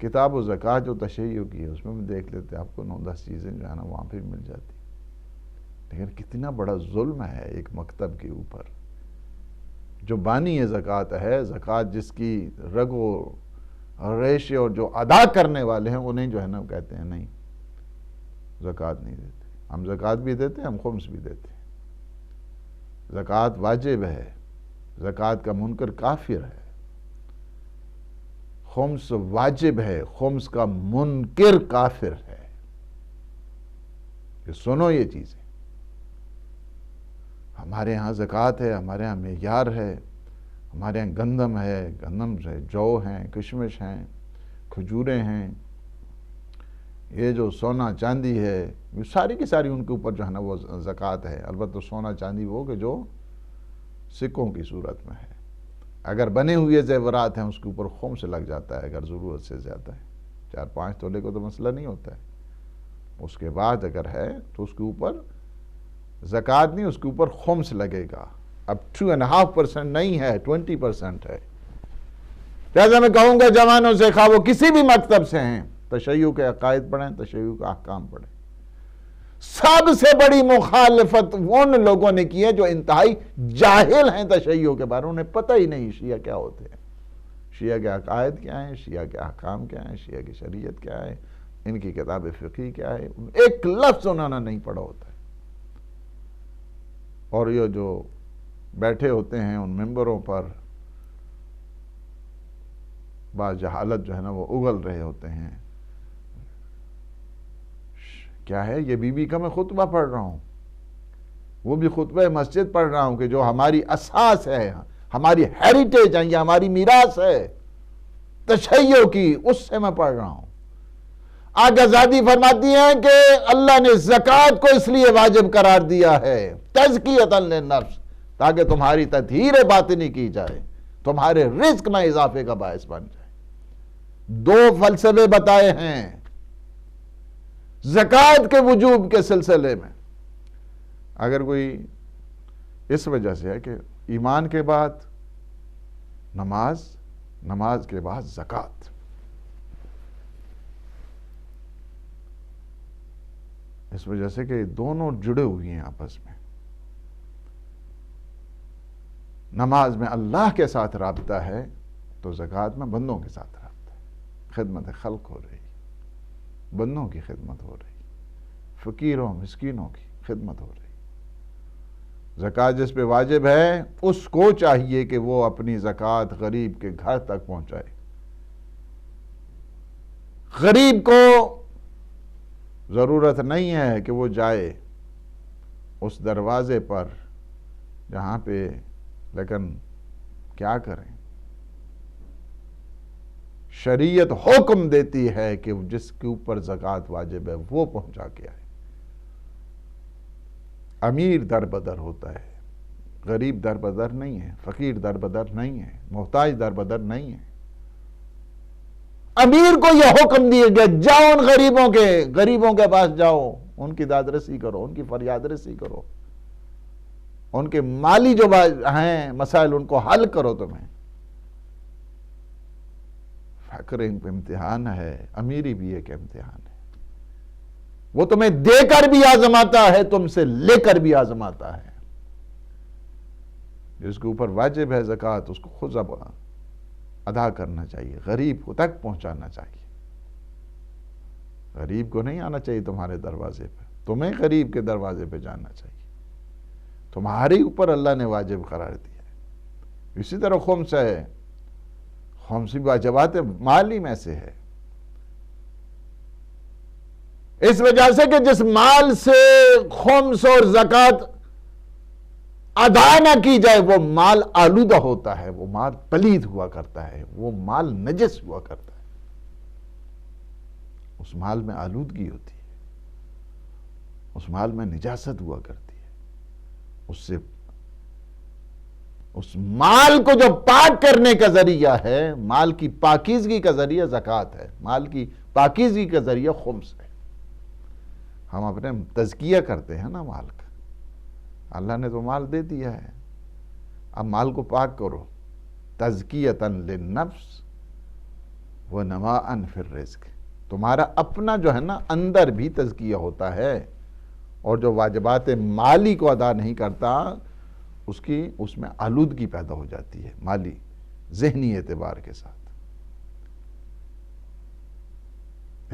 B: کتاب و زکوٰۃ جو تشیع کی ہے اس میں بھی دیکھ لیتے، آپ کو 9-10 چیزیں جو ہے نا وہاں پہ مل جاتی. لیکن کتنا بڑا ظلم ہے ایک مکتب کے اوپر. جو بانی زکوٰۃ ہے، زکوٰۃ جس کی رگ و ریش اور جو ادا کرنے والے ہیں انہیں جو ہے نا کہتے ہیں نہیں زکوٰۃ نہیں دیتے. ہم زکوٰۃ بھی دیتے ہیں، ہم خمس بھی دیتے ہیں. زکوٰۃ واجب ہے، زکوٰۃ کا منکر کافر ہے. خمس واجب ہے، خمس کا منکر کافر ہے. کہ سنو یہ چیزیں. ہمارے ہاں زکوٰۃ ہے، ہمارے ہاں معیار ہے، ہمارے ہاں گندم ہے، گندم سے جو ہیں، کشمش ہیں، کھجوریں ہیں، یہ جو سونا چاندی ہے یہ ساری کی ساری ان کے اوپر جو ہے نا وہ زکوٰۃ ہے. البتہ سونا چاندی وہ کہ جو سکوں کی صورت میں ہے. اگر بنے ہوئے زیورات ہیں اس کے اوپر خمس لگ جاتا ہے اگر ضرورت سے زیادہ ہے. 4-5 تولے کو تو مسئلہ نہیں ہوتا ہے. اس کے بعد اگر ہے تو اس کے اوپر زکوٰۃ نہیں، اس کے اوپر خمس لگے گا. اب 2.5% نہیں ہے، 20% ہے. جیسا میں کہوں گا جوانوں سے، خواہ وہ کسی بھی مکتب سے ہیں، تشیع کے عقائد پڑھیں، تشیع کا احکام پڑھیں. سب سے بڑی مخالفت ان لوگوں نے کی ہے جو انتہائی جاہل ہیں تشیع کے بارے میں. انہیں پتہ ہی نہیں شیعہ کیا ہوتے ہیں، شیعہ کے عقائد کیا ہیں، شیعہ کے احکام کیا ہیں، شیعہ کی شریعت کیا ہے، ان کی کتاب فقہی کیا ہے. ایک لفظ انہوں نے نہیں پڑھا ہوتا ہے. اور یہ جو بیٹھے ہوتے ہیں ان ممبروں پر، بعض جہالت جو ہے نا وہ اگل رہے ہوتے ہیں. کیا ہے یہ بی بی کا میں خطبہ پڑھ رہا ہوں، وہ بھی خطبہ مسجد پڑھ رہا ہوں کہ جو ہماری اساس ہے، ہماری ہیریٹیج ہے، یہ ہماری میراث ہے تشیع کی، اس سے میں پڑھ رہا ہوں. آقا زادی فرماتی ہیں کہ اللہ نے زکوٰۃ کو اس لیے واجب قرار دیا ہے تزکیۃ للنفس، تاکہ تمہاری تطہیر باطنی کی جائے، تمہارے رزق میں اضافے کا باعث بن جائے. 2 فلسفے بتائے ہیں زکوٰۃ کے وجوب کے سلسلے میں. اگر کوئی اس وجہ سے ہے کہ ایمان کے بعد نماز، نماز کے بعد زکوٰۃ، اس وجہ سے کہ دونوں جڑے ہوئے ہیں آپس میں. نماز میں اللہ کے ساتھ رابطہ ہے تو زکوٰۃ میں بندوں کے ساتھ رابطہ ہے. خدمت خلق ہو رہی، بندوں کی خدمت ہو رہی، فقیروں مسکینوں کی خدمت ہو رہی. زکوٰۃ جس پہ واجب ہے اس کو چاہیے کہ وہ اپنی زکوٰۃ غریب کے گھر تک پہنچائے. غریب کو ضرورت نہیں ہے کہ وہ جائے اس دروازے پر جہاں پہ، لیکن کیا کریں، شریعت حکم دیتی ہے کہ جس کے اوپر زکوٰۃ واجب ہے وہ پہنچا کے آئے۔ امیر در بدر ہوتا ہے، غریب در بدر نہیں ہے، فقیر در بدر نہیں ہے، محتاج در بدر نہیں ہے۔ امیر کو یہ حکم دیا گیا، جاؤ ان غریبوں کے پاس جاؤ، ان کی داد رسی کرو، ان کی فریاد رسی کرو، ان کے مالی جو ہیں مسائل ان کو حل کرو۔ تمہیں فقر ایک امتحان ہے، امیری بھی ایک امتحان ہے، وہ تمہیں دے کر بھی آزماتا ہے، تم سے لے کر بھی آزماتا ہے۔ جس کے اوپر واجب ہے زکوٰۃ اس کو خود ادا کرنا چاہیے، غریب کو تک پہنچانا چاہیے۔ غریب کو نہیں آنا چاہیے تمہارے دروازے پہ، تمہیں غریب کے دروازے پہ جانا چاہیے۔ تمہارے اوپر اللہ نے واجب قرار دیا ہے۔ اسی طرح خمس ہے، خمس واجبات مالی میں سے ہے، اس وجہ سے کہ جس مال سے خمس اور زکوٰۃ ادا نہ کی جائے وہ مال آلودہ ہوتا ہے، وہ مال پلید ہوا کرتا ہے، وہ مال نجس ہوا کرتا ہے، اس مال میں آلودگی ہوتی ہے، اس مال میں نجاست ہوا کرتی ہے۔ اس مال کو جو پاک کرنے کا ذریعہ ہے، مال کی پاکیزگی کا ذریعہ زکوٰۃ ہے، مال کی پاکیزگی کا ذریعہ خمس ہے۔ ہم اپنے تزکیہ کرتے ہیں نا مال کا، اللہ نے تو مال دے دیا ہے، اب مال کو پاک کرو، تزکیۃً للنفس ونماءً فی الرزق۔ تمہارا اپنا جو ہے نا اندر بھی تزکیہ ہوتا ہے، اور جو واجبات مالی کو ادا نہیں کرتا اس میں آلودگی پیدا ہو جاتی ہے مالی ذہنی اعتبار کے ساتھ۔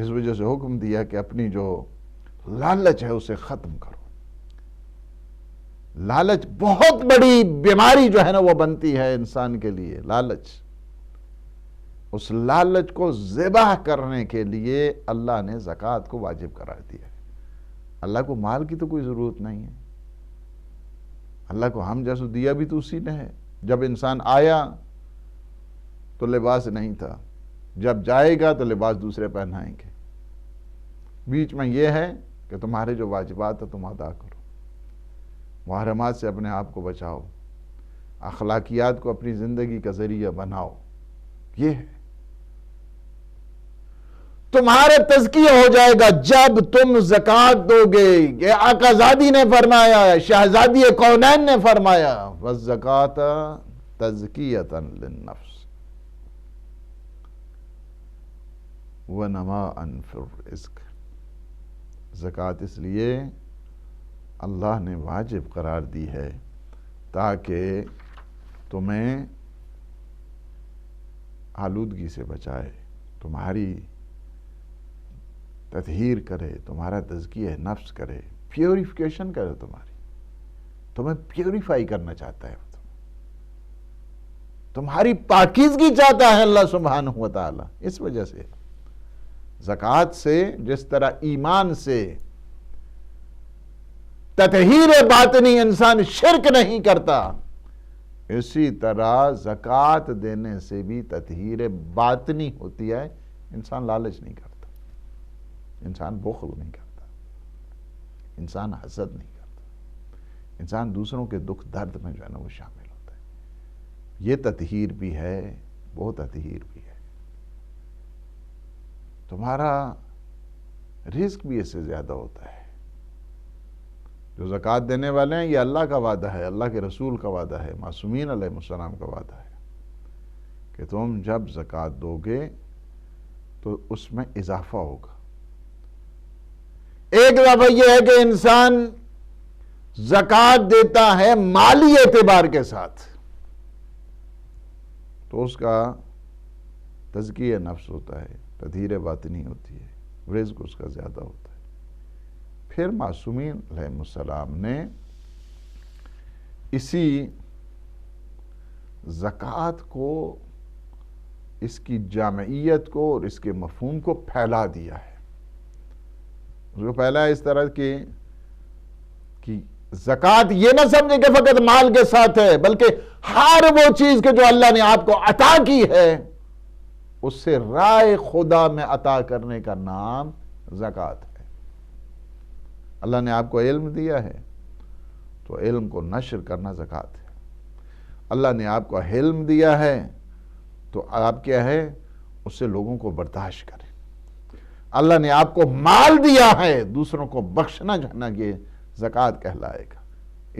B: اس وجہ سے حکم دیا کہ اپنی جو لالچ ہے اسے ختم کرو۔ لالچ بہت بڑی بیماری جو ہے نا وہ بنتی ہے انسان کے لیے، لالچ۔ اس لالچ کو ذبح کرنے کے لیے اللہ نے زکوٰۃ کو واجب قرار دیا ہے۔ اللہ کو مال کی تو کوئی ضرورت نہیں ہے، اللہ کو ہم جیسو دیا بھی تو اسی نے ہے۔ جب انسان آیا تو لباس نہیں تھا، جب جائے گا تو لباس دوسرے پہنائیں گے۔ بیچ میں یہ ہے کہ تمہارے جو واجبات ہیں تم ادا کرو، محرمات سے اپنے آپ کو بچاؤ، اخلاقیات کو اپنی زندگی کا ذریعہ بناؤ، یہ ہے۔ تمہارا تزکیہ ہو جائے گا جب تم زکوٰۃ دو گے۔ یہ آقا زادی نے فرمایا، شہزادی کونین نے فرمایا، وَالزَّکَاةَ تَزْکِیَةً لِلنَّفْس وَنَمَاءً فِی الرِّزْقِ۔ زکوٰۃ اس لیے اللہ نے واجب قرار دی ہے تاکہ تمہیں آلودگی سے بچائے، تمہاری تطہیر کرے، تمہارا تزکیہ نفس کرے، پیوریفیکیشن کرے، تمہیں پیوریفائی کرنا چاہتا ہے، تمہاری پاکیزگی چاہتا ہے اللہ سبحانہ و تعالی۔ اس وجہ سے زکوٰۃ سے جس طرح ایمان سے تطہیر باطنی انسان شرک نہیں کرتا، اسی طرح زکوٰۃ دینے سے بھی تطہیر باطنی ہوتی ہے۔ انسان لالچ نہیں کرتا، انسان بخل نہیں کرتا، انسان حسد نہیں کرتا، انسان دوسروں کے دکھ درد میں جو ہے نا وہ شامل ہوتا ہے۔ یہ تطہیر بھی ہے، وہ تطہیر بھی ہے۔ تمہارا رزق بھی اس سے زیادہ ہوتا ہے۔ جو زکوٰۃ دینے والے ہیں یہ اللہ کا وعدہ ہے، اللہ کے رسول کا وعدہ ہے، معصومین علیہ السلام کا وعدہ ہے کہ تم جب زکوٰۃ دو گے تو اس میں اضافہ ہوگا۔ ایک دفعہ یہ ہے کہ انسان زکوٰۃ دیتا ہے مالی اعتبار کے ساتھ تو اس کا تزکیہ نفس ہوتا ہے، تطہیر باطنی ہوتی ہے، رزق اس کا زیادہ ہوتا ہے۔ پھر معصومین علیہ السلام نے اسی زکوٰۃ کو، اس کی جامعیت کو اور اس کے مفہوم کو پھیلا دیا ہے۔ اس کو پہلا اس طرح کی کہ زکوٰۃ یہ نہ سمجھے کہ فقط مال کے ساتھ ہے، بلکہ ہر وہ چیز کے جو اللہ نے آپ کو عطا کی ہے اس سے رائے خدا میں عطا کرنے کا نام زکوٰۃ ہے۔ اللہ نے آپ کو علم دیا ہے تو علم کو نشر کرنا زکوٰۃ ہے۔ اللہ نے آپ کو حلم دیا ہے تو آپ کیا ہے، اس سے لوگوں کو برداشت کریں۔ اللہ نے آپ کو مال دیا ہے، دوسروں کو بخشنا جانا یہ زکوٰۃ کہلائے گا۔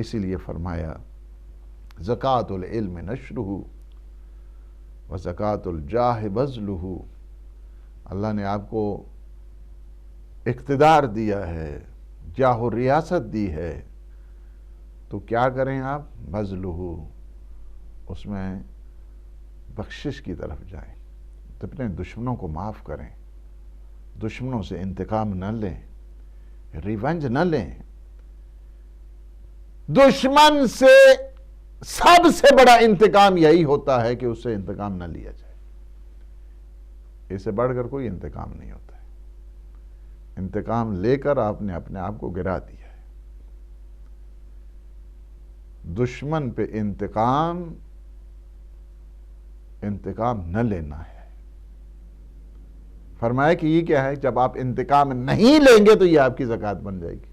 B: اسی لیے فرمایا زکوٰۃ العلم نشرہ وزکوٰۃ الجاہ بذلہ۔ اللہ نے آپ کو اقتدار دیا ہے، جاہ و ریاست دی ہے، تو کیا کریں آپ؟ بذلہ، اس میں بخشش کی طرف جائیں، اپنے دشمنوں کو معاف کریں، دشمنوں سے انتقام نہ لیں، ریونج نہ لیں۔ دشمن سے سب سے بڑا انتقام یہی ہوتا ہے کہ اس سے انتقام نہ لیا جائے، اس سے بڑھ کر کوئی انتقام نہیں ہوتا ہے۔ انتقام لے کر آپ نے اپنے آپ کو گرا دیا ہے۔ دشمن پہ انتقام نہ لینا ہے۔ فرمایا کہ یہ کیا ہے، جب آپ انتقام نہیں لیں گے تو یہ آپ کی زکوٰۃ بن جائے گی۔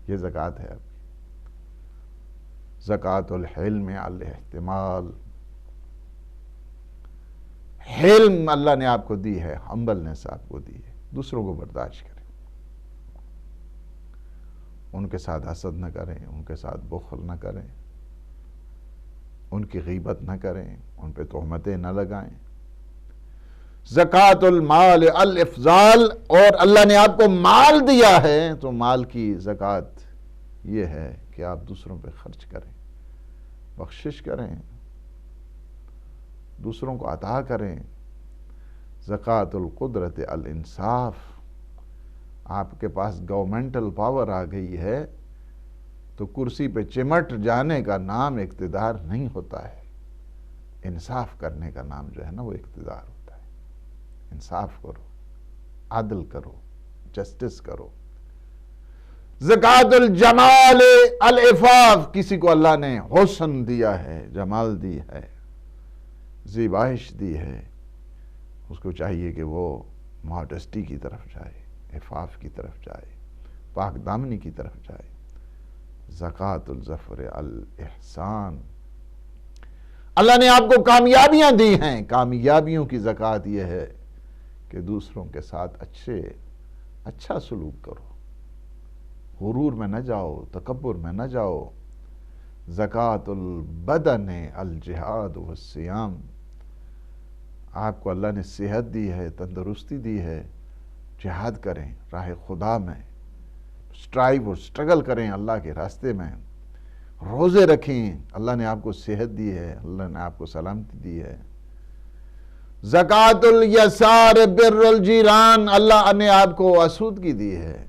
B: یہ زکوٰۃ ہے آپ کی۔ زکوٰۃ الحلم الاحتمال، حلم اللہ نے آپ کو دی ہے، ہمبلنس آپ کو دی ہے، دوسروں کو برداشت کریں، ان کے ساتھ حسد نہ کریں، ان کے ساتھ بخل نہ کریں، ان کی غیبت نہ کریں، ان پہ تہمتیں نہ لگائیں۔ زکوٰۃ المال الافضال، اور اللہ نے آپ کو مال دیا ہے تو مال کی زکوٰۃ یہ ہے کہ آپ دوسروں پہ خرچ کریں، بخشش کریں، دوسروں کو عطا کریں۔ زکوٰۃ القدرت الانصاف، آپ کے پاس گورنمنٹل پاور آ گئی ہے تو کرسی پہ چمٹ جانے کا نام اقتدار نہیں ہوتا ہے، انصاف کرنے کا نام جو ہے نا وہ اقتدار ہوتا ہے۔ انصاف کرو، عدل کرو، جسٹس کرو۔ زکوٰۃ الجمال العفاف، کسی کو اللہ نے حسن دیا ہے، جمال دی ہے، زیبائش دی ہے، اس کو چاہیے کہ وہ ماڈسٹی کی طرف جائے، عفاف کی طرف جائے، پاک دامنی کی طرف جائے۔ زکوٰۃ الظفر الاحسان، اللہ نے آپ کو کامیابیاں دی ہیں، کامیابیوں کی زکوٰۃ یہ ہے کہ دوسروں کے ساتھ اچھا سلوک کرو، غرور میں نہ جاؤ، تکبر میں نہ جاؤ۔ زکوٰۃ البدن الجہاد والصیام، آپ کو اللہ نے صحت دی ہے، تندرستی دی ہے، جہاد کریں راہ خدا میں، سٹرائیو اور سٹرگل کریں اللہ کے راستے میں، روزے رکھیں، اللہ نے آپ کو صحت دی ہے، اللہ نے آپ کو سلامتی دی ہے۔ زکوٰۃ الیسار بر الجیران، اللہ نے آپ کو آسودگی دی ہے،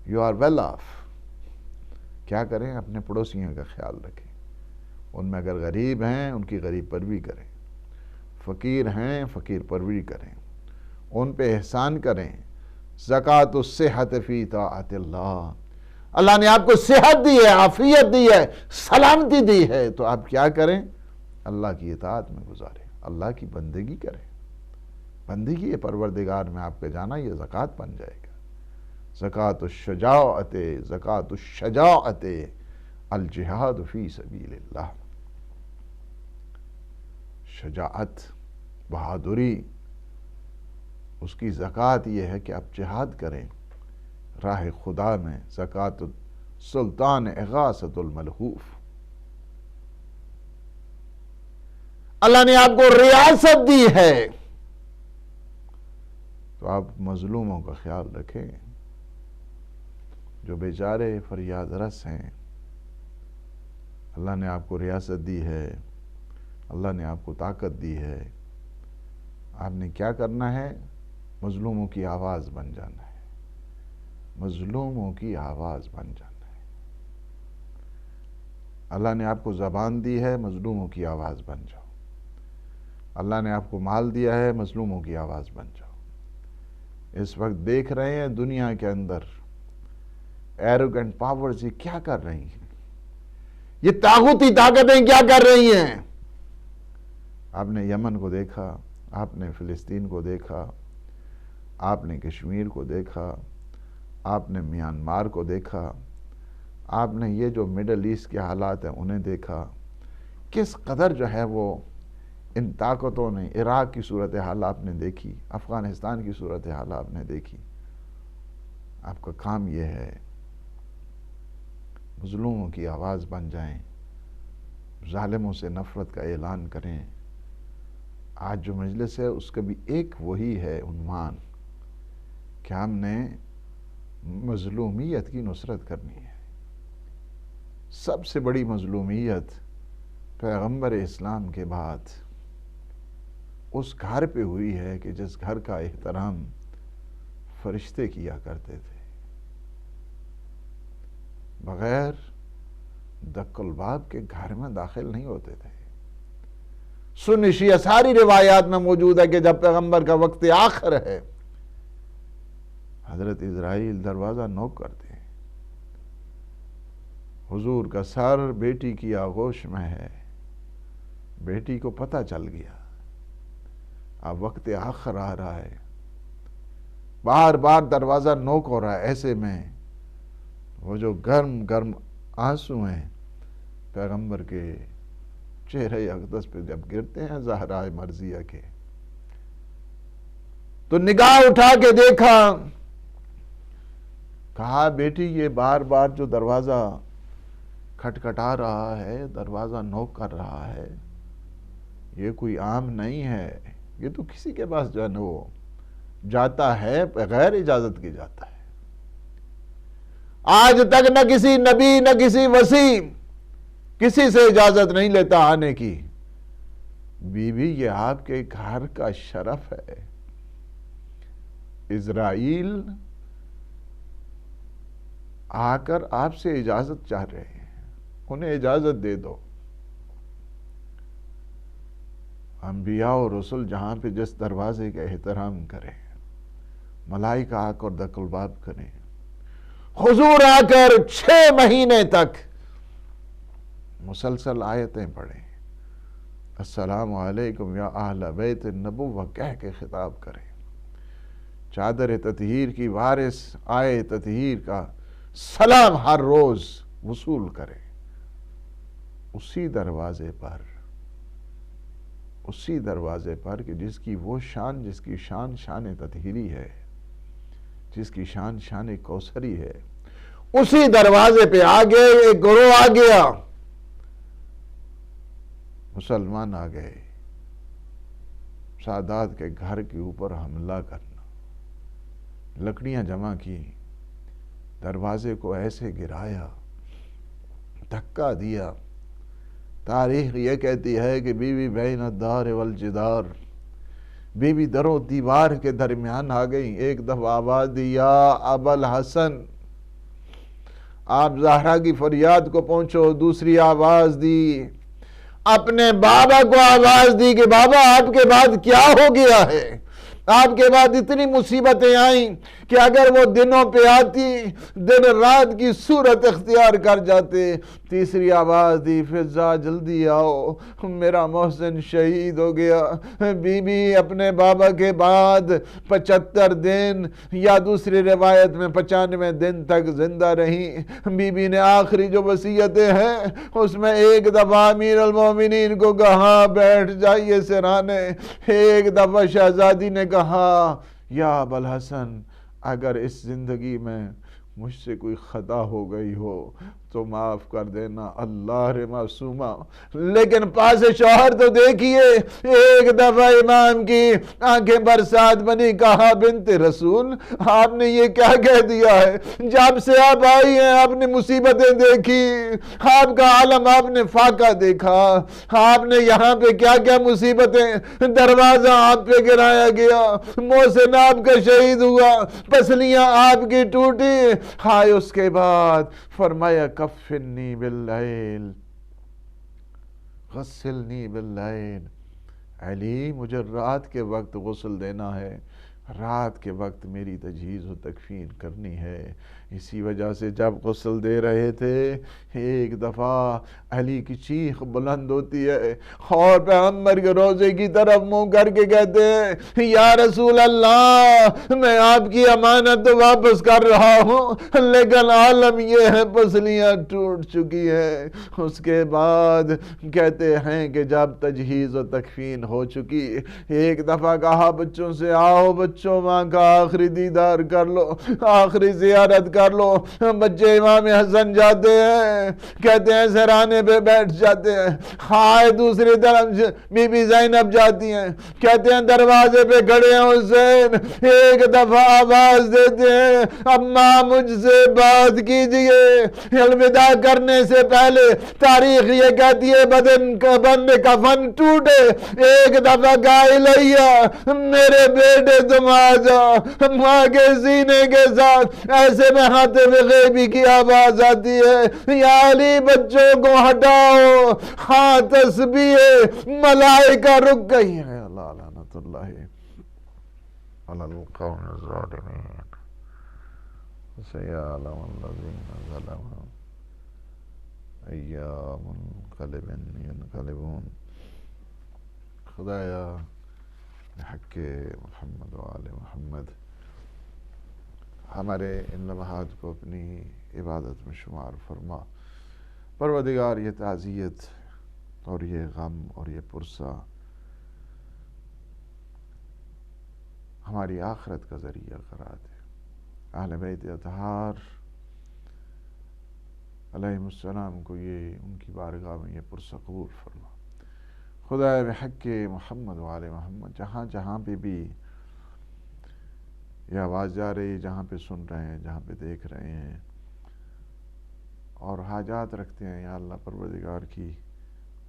B: یو آر ویل آف۔ کیا کریں؟ اپنے پڑوسیوں کا خیال رکھیں، ان میں اگر غریب ہیں ان کی غریب پروری کریں، فقیر ہیں فقیر پروری کریں، ان پہ احسان کریں۔ زکوٰۃ الصحت فی طاعت اللہ، اللہ نے آپ کو صحت دی ہے، عافیت دی ہے، سلامتی دی ہے، تو آپ کیا کریں؟ اللہ کی اطاعت میں گزاریں، اللہ کی بندگی کریں۔ بندگی پروردگار میں آپ کے جانا یہ زکوٰۃ بن جائے گا۔ زکوٰۃ الشجاعت، زکوٰۃ الشجاعت الجہاد فی سبیل اللہ، شجاعت، بہادری، اس کی زکوٰۃ یہ ہے کہ آپ جہاد کریں راہ خدا میں۔ زکوٰۃ سلطان اغاثۃ الملہوف، اللہ نے آپ کو ریاست دی ہے تو آپ مظلوموں کا خیال رکھیں، جو بیچارے فریاد رس ہیں۔ اللہ نے آپ کو ریاست دی ہے، اللہ نے آپ کو طاقت دی ہے، آپ نے کیا کرنا ہے؟ مظلوموں کی آواز بن جانا ہے، مظلوموں کی آواز بن جانا ہے۔ اللہ نے آپ کو زبان دی ہے، مظلوموں کی آواز بن جاؤ۔ اللہ نے آپ کو مال دیا ہے، مظلوموں کی آواز بن جاؤ۔ اس وقت دیکھ رہے ہیں دنیا کے اندر ایروگنٹ پاورز یہ کیا کر رہی ہیں، یہ طاغوتی طاقتیں کیا کر رہی ہیں۔ آپ نے یمن کو دیکھا، آپ نے فلسطین کو دیکھا، آپ نے کشمیر کو دیکھا، آپ نے میانمار کو دیکھا، آپ نے یہ جو مڈل ایسٹ کے حالات ہیں انہیں دیکھا، کس قدر جو ہے وہ ان طاقتوں نے، عراق کی صورتحال آپ نے دیکھی، افغانستان کی صورتحال آپ نے دیکھی۔ آپ کا کام یہ ہے مظلوموں کی آواز بن جائیں، ظالموں سے نفرت کا اعلان کریں۔ آج جو مجلس ہے اس کا بھی ایک وہی ہے عنوان کہ ہم نے مظلومیت کی نصرت کرنی ہے۔ سب سے بڑی مظلومیت پیغمبر اسلام کے بعد اس گھر پہ ہوئی ہے کہ جس گھر کا احترام فرشتے کیا کرتے تھے، بغیر دق الباب کے گھر میں داخل نہیں ہوتے تھے۔ سنی شیعہ ساری روایات میں موجود ہے کہ جب پیغمبر کا وقت آخر ہے، حضرت اسرائیل دروازہ نوک کرتے ہیں، حضور کا سر بیٹی کی آغوش میں ہے، بیٹی کو پتہ چل گیا اب وقت آخر آ رہا ہے، بار بار دروازہ نوک ہو رہا ہے۔ ایسے میں وہ جو گرم گرم آنسو ہیں پیغمبر کے چہرے اقدس پہ جب گرتے ہیں زہرائے مرضیہ کے، تو نگاہ اٹھا کے دیکھا، کہا بیٹی یہ بار بار جو دروازہ کھٹکھٹا رہا ہے، دروازہ نوک کر رہا ہے، یہ کوئی عام نہیں ہے، یہ تو کسی کے پاس جو ہے نا وہ جاتا ہے بغیر اجازت کے جاتا ہے۔ آج تک نہ کسی نبی نہ کسی وصی کسی سے اجازت نہیں لیتا آنے کی۔ بی بی یہ آپ کے گھر کا شرف ہے، اسرائیل آ کر آپ سے اجازت چاہ رہے ہیں، انہیں اجازت دے دو۔ انبیاء اور رسول جہاں پہ جس دروازے کا احترام کریں، ملائکہ آ کر دق الباب کریں، حضور آ کر 6 مہینے تک مسلسل آیتیں پڑھیں، السلام علیکم یا اہل بیت النبوہ کہہ کے خطاب کریں، چادر تطہیر کی وارث آئے تطہیر کا سلام ہر روز وصول کریں۔ اسی دروازے پر کہ جس کی وہ شان، جس کی شان شان تطہیری ہے، جس کی شان شان کوثری ہے، اسی دروازے پہ آگے ایک گروہ آ گیا، مسلمان آ گئے، سادات کے گھر کے اوپر حملہ کرنا، لکڑیاں جمع کی، دروازے کو ایسے گرایا، دھکا دیا۔ تاریخ یہ کہتی ہے کہ بی بی بین الدار والجدار، بی بی در و دیوار کے درمیان آ گئی، ایک دفعہ آواز دی یا ابا الحسن، آپ زہرا کی فریاد کو پہنچو۔ دوسری آواز دی، اپنے بابا کو آواز دی کہ بابا آپ کے بعد کیا ہو گیا ہے، آپ کے بعد اتنی مصیبتیں آئیں کہ اگر وہ دنوں پہ آتی دن رات کی صورت اختیار کر جاتے۔ تیسری آواز دی، فضا جلدی آؤ، میرا محسن شہید ہو گیا۔ بی بی اپنے بابا کے بعد 75 دن یا دوسری روایت میں 95 دن تک زندہ رہیں۔ بی بی نے آخری جو وصیتیں ہیں اس میں ایک دفعہ امیر المومنین کو کہا بیٹھ جائیے سرانے، ایک دفعہ شہزادی نے کہا یا ابا الحسن اگر اس زندگی میں مجھ سے کوئی خطا ہو گئی ہو تو معاف کر دینا، اللہ رے معصومہ۔ لیکن پاس شوہر تو دیکھیے، ایک دفعہ امام کی آنکھیں برسات بنی، کہا بنت رسول آپ نے یہ کیا کہہ دیا ہے؟ جب سے آپ آئی ہیں آپ نے مصیبتیں دیکھی، آپ کا عالم آپ نے فاقہ دیکھا، آپ نے یہاں پہ کیا کیا مصیبتیں، دروازہ آپ پہ گرایا گیا، محسن آپ کا شہید ہوا، پسلیاں آپ کی ٹوٹی، ہائے اس کے بعد فرمایا کفنی باللیل غسلنی باللیل، علی مجھے رات کے وقت غسل دینا ہے۔ رات کے وقت میری تجہیز و تکفین کرنی ہے. اسی وجہ سے جب غسل دے رہے تھے ایک دفعہ علی کی چیخ بلند ہوتی ہے اور پیغمبر کے روضے کی طرف منہ کر کے کہتے ہیں یا رسول اللہ میں آپ کی امانت تو واپس کر رہا ہوں لیکن عالم یہ ہے پسلیاں ٹوٹ چکی ہیں. اس کے بعد کہتے ہیں کہ جب تجہیز و تکفین ہو چکی ایک دفعہ کہا بچوں سے آؤ بچوں ماں کا آخری دیدار کر لو آخری زیارت کر لو. بچے امام حسن جاتے ہیں کہتے ہیں سرانے پہ بیٹھ جاتے ہیں. ہائے دوسری طرف بی بی زینب جاتی ہیں کہتے ہیں دروازے پہ کھڑے ہیں حسین. ایک دفعہ آواز دیتے ہیں اماں مجھ سے بات کیجئے. الوداع کرنے سے پہلے تاریخ یہ کہتی ہے بدن کا بند کفن ٹوٹے. ایک دفعہ کہا الیہ میرے بیٹے تم آ جاؤ. ماں کے سینے کے ساتھ ایسے میں حاتم غیبی کی آواز آتی ہے یا علی بچوں کو ہٹاؤ. ہاں تسبیح ملائکہ رک گئی ہے. اللہ لعنت اللہ علی القوم الظالمین سیعلم الذین ظلموا ایام منقلب ینقلبون. خدایا بحق محمد و آل محمد ہمارے ان لمحات کو اپنی عبادت میں شمار فرما. پروردگار یہ تعزیت اور یہ غم اور یہ پرسہ ہماری آخرت کا ذریعہ قرار دے. اہل بیت اطہار علیہم السلام کو یہ ان کی بارگاہ میں یہ پرسہ قبول فرما. خدا بحق محمد و آل محمد جہاں جہاں پہ بھی یہ آواز جا رہی ہے جہاں پہ سن رہے ہیں جہاں پہ دیکھ رہے ہیں اور حاجات رکھتے ہیں یا اللہ پروردگار کی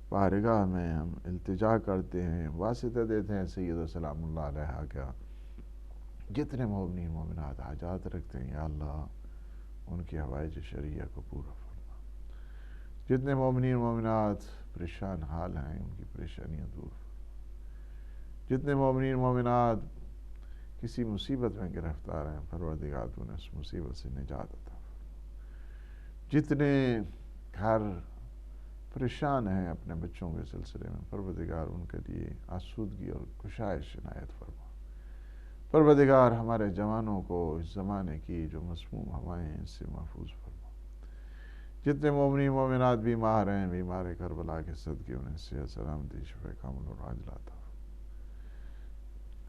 B: بارگاہ میں ہم التجا کرتے ہیں واسطہ دیتے ہیں سید سلام اللہ علیہ کا. جتنے مومنین مومنات حاجات رکھتے ہیں یا اللہ ان کی حوائج شرعیہ کو پورا فرما. جتنے مومنین مومنات پریشان حال ہیں ان کی پریشانیاں دور فرما. جتنے مومنین مومنات کسی مصیبت میں گرفتار ہیں پروردگار تو نے اس مصیبت سے نجات عطا فرما. جتنے گھر پریشان ہیں اپنے بچوں کے سلسلے میں پروردگار ان کے لیے آسودگی اور کشائش عنایت فرما. پروردگار ہمارے جوانوں کو اس زمانے کی جو مسموم ہوائیں ہیں اس سے محفوظ فرما. جتنے مومنین مومنات بیمار ہیں بیمار کربلا کے صدقے انہیں صحت سلامتی شفا کامل اور عاجل عطا فرما.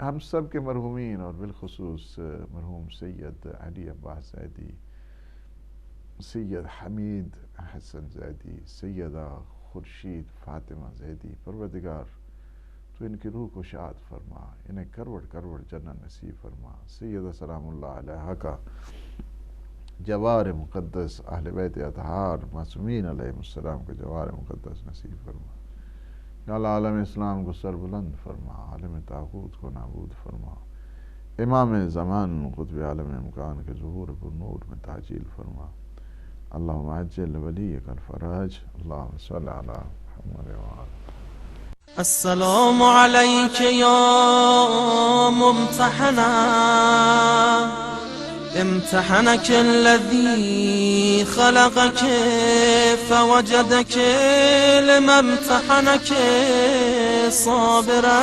B: ہم سب کے مرحومین اور بالخصوص مرحوم سید علی عباس زیدی سید حمید حسن زیدی سیدہ خورشید فاطمہ زیدی پروردگار تو ان کی روح کو شاد فرما. انہیں کروڑ کروڑ جنت نصیب فرما. سید سلام اللہ علیہ کا جوار مقدس اہل بیت اطہار معصومین علیہ السلام کے جوار مقدس نصیب فرما. یا اللہ عالم اسلام کو سر بلند فرما. عالم طاغوت کو نابود فرما. امام زمان قطب عالم امکان کے ظہور پر نور میں تعجیل فرما. اللہم عجل ولیک الفرج. اللہم صلی علی محمد وآلہ.
A: السلام عليك يا ممتحنا امتحنك الذي خلقك فوجدك لما امتحنك صابرا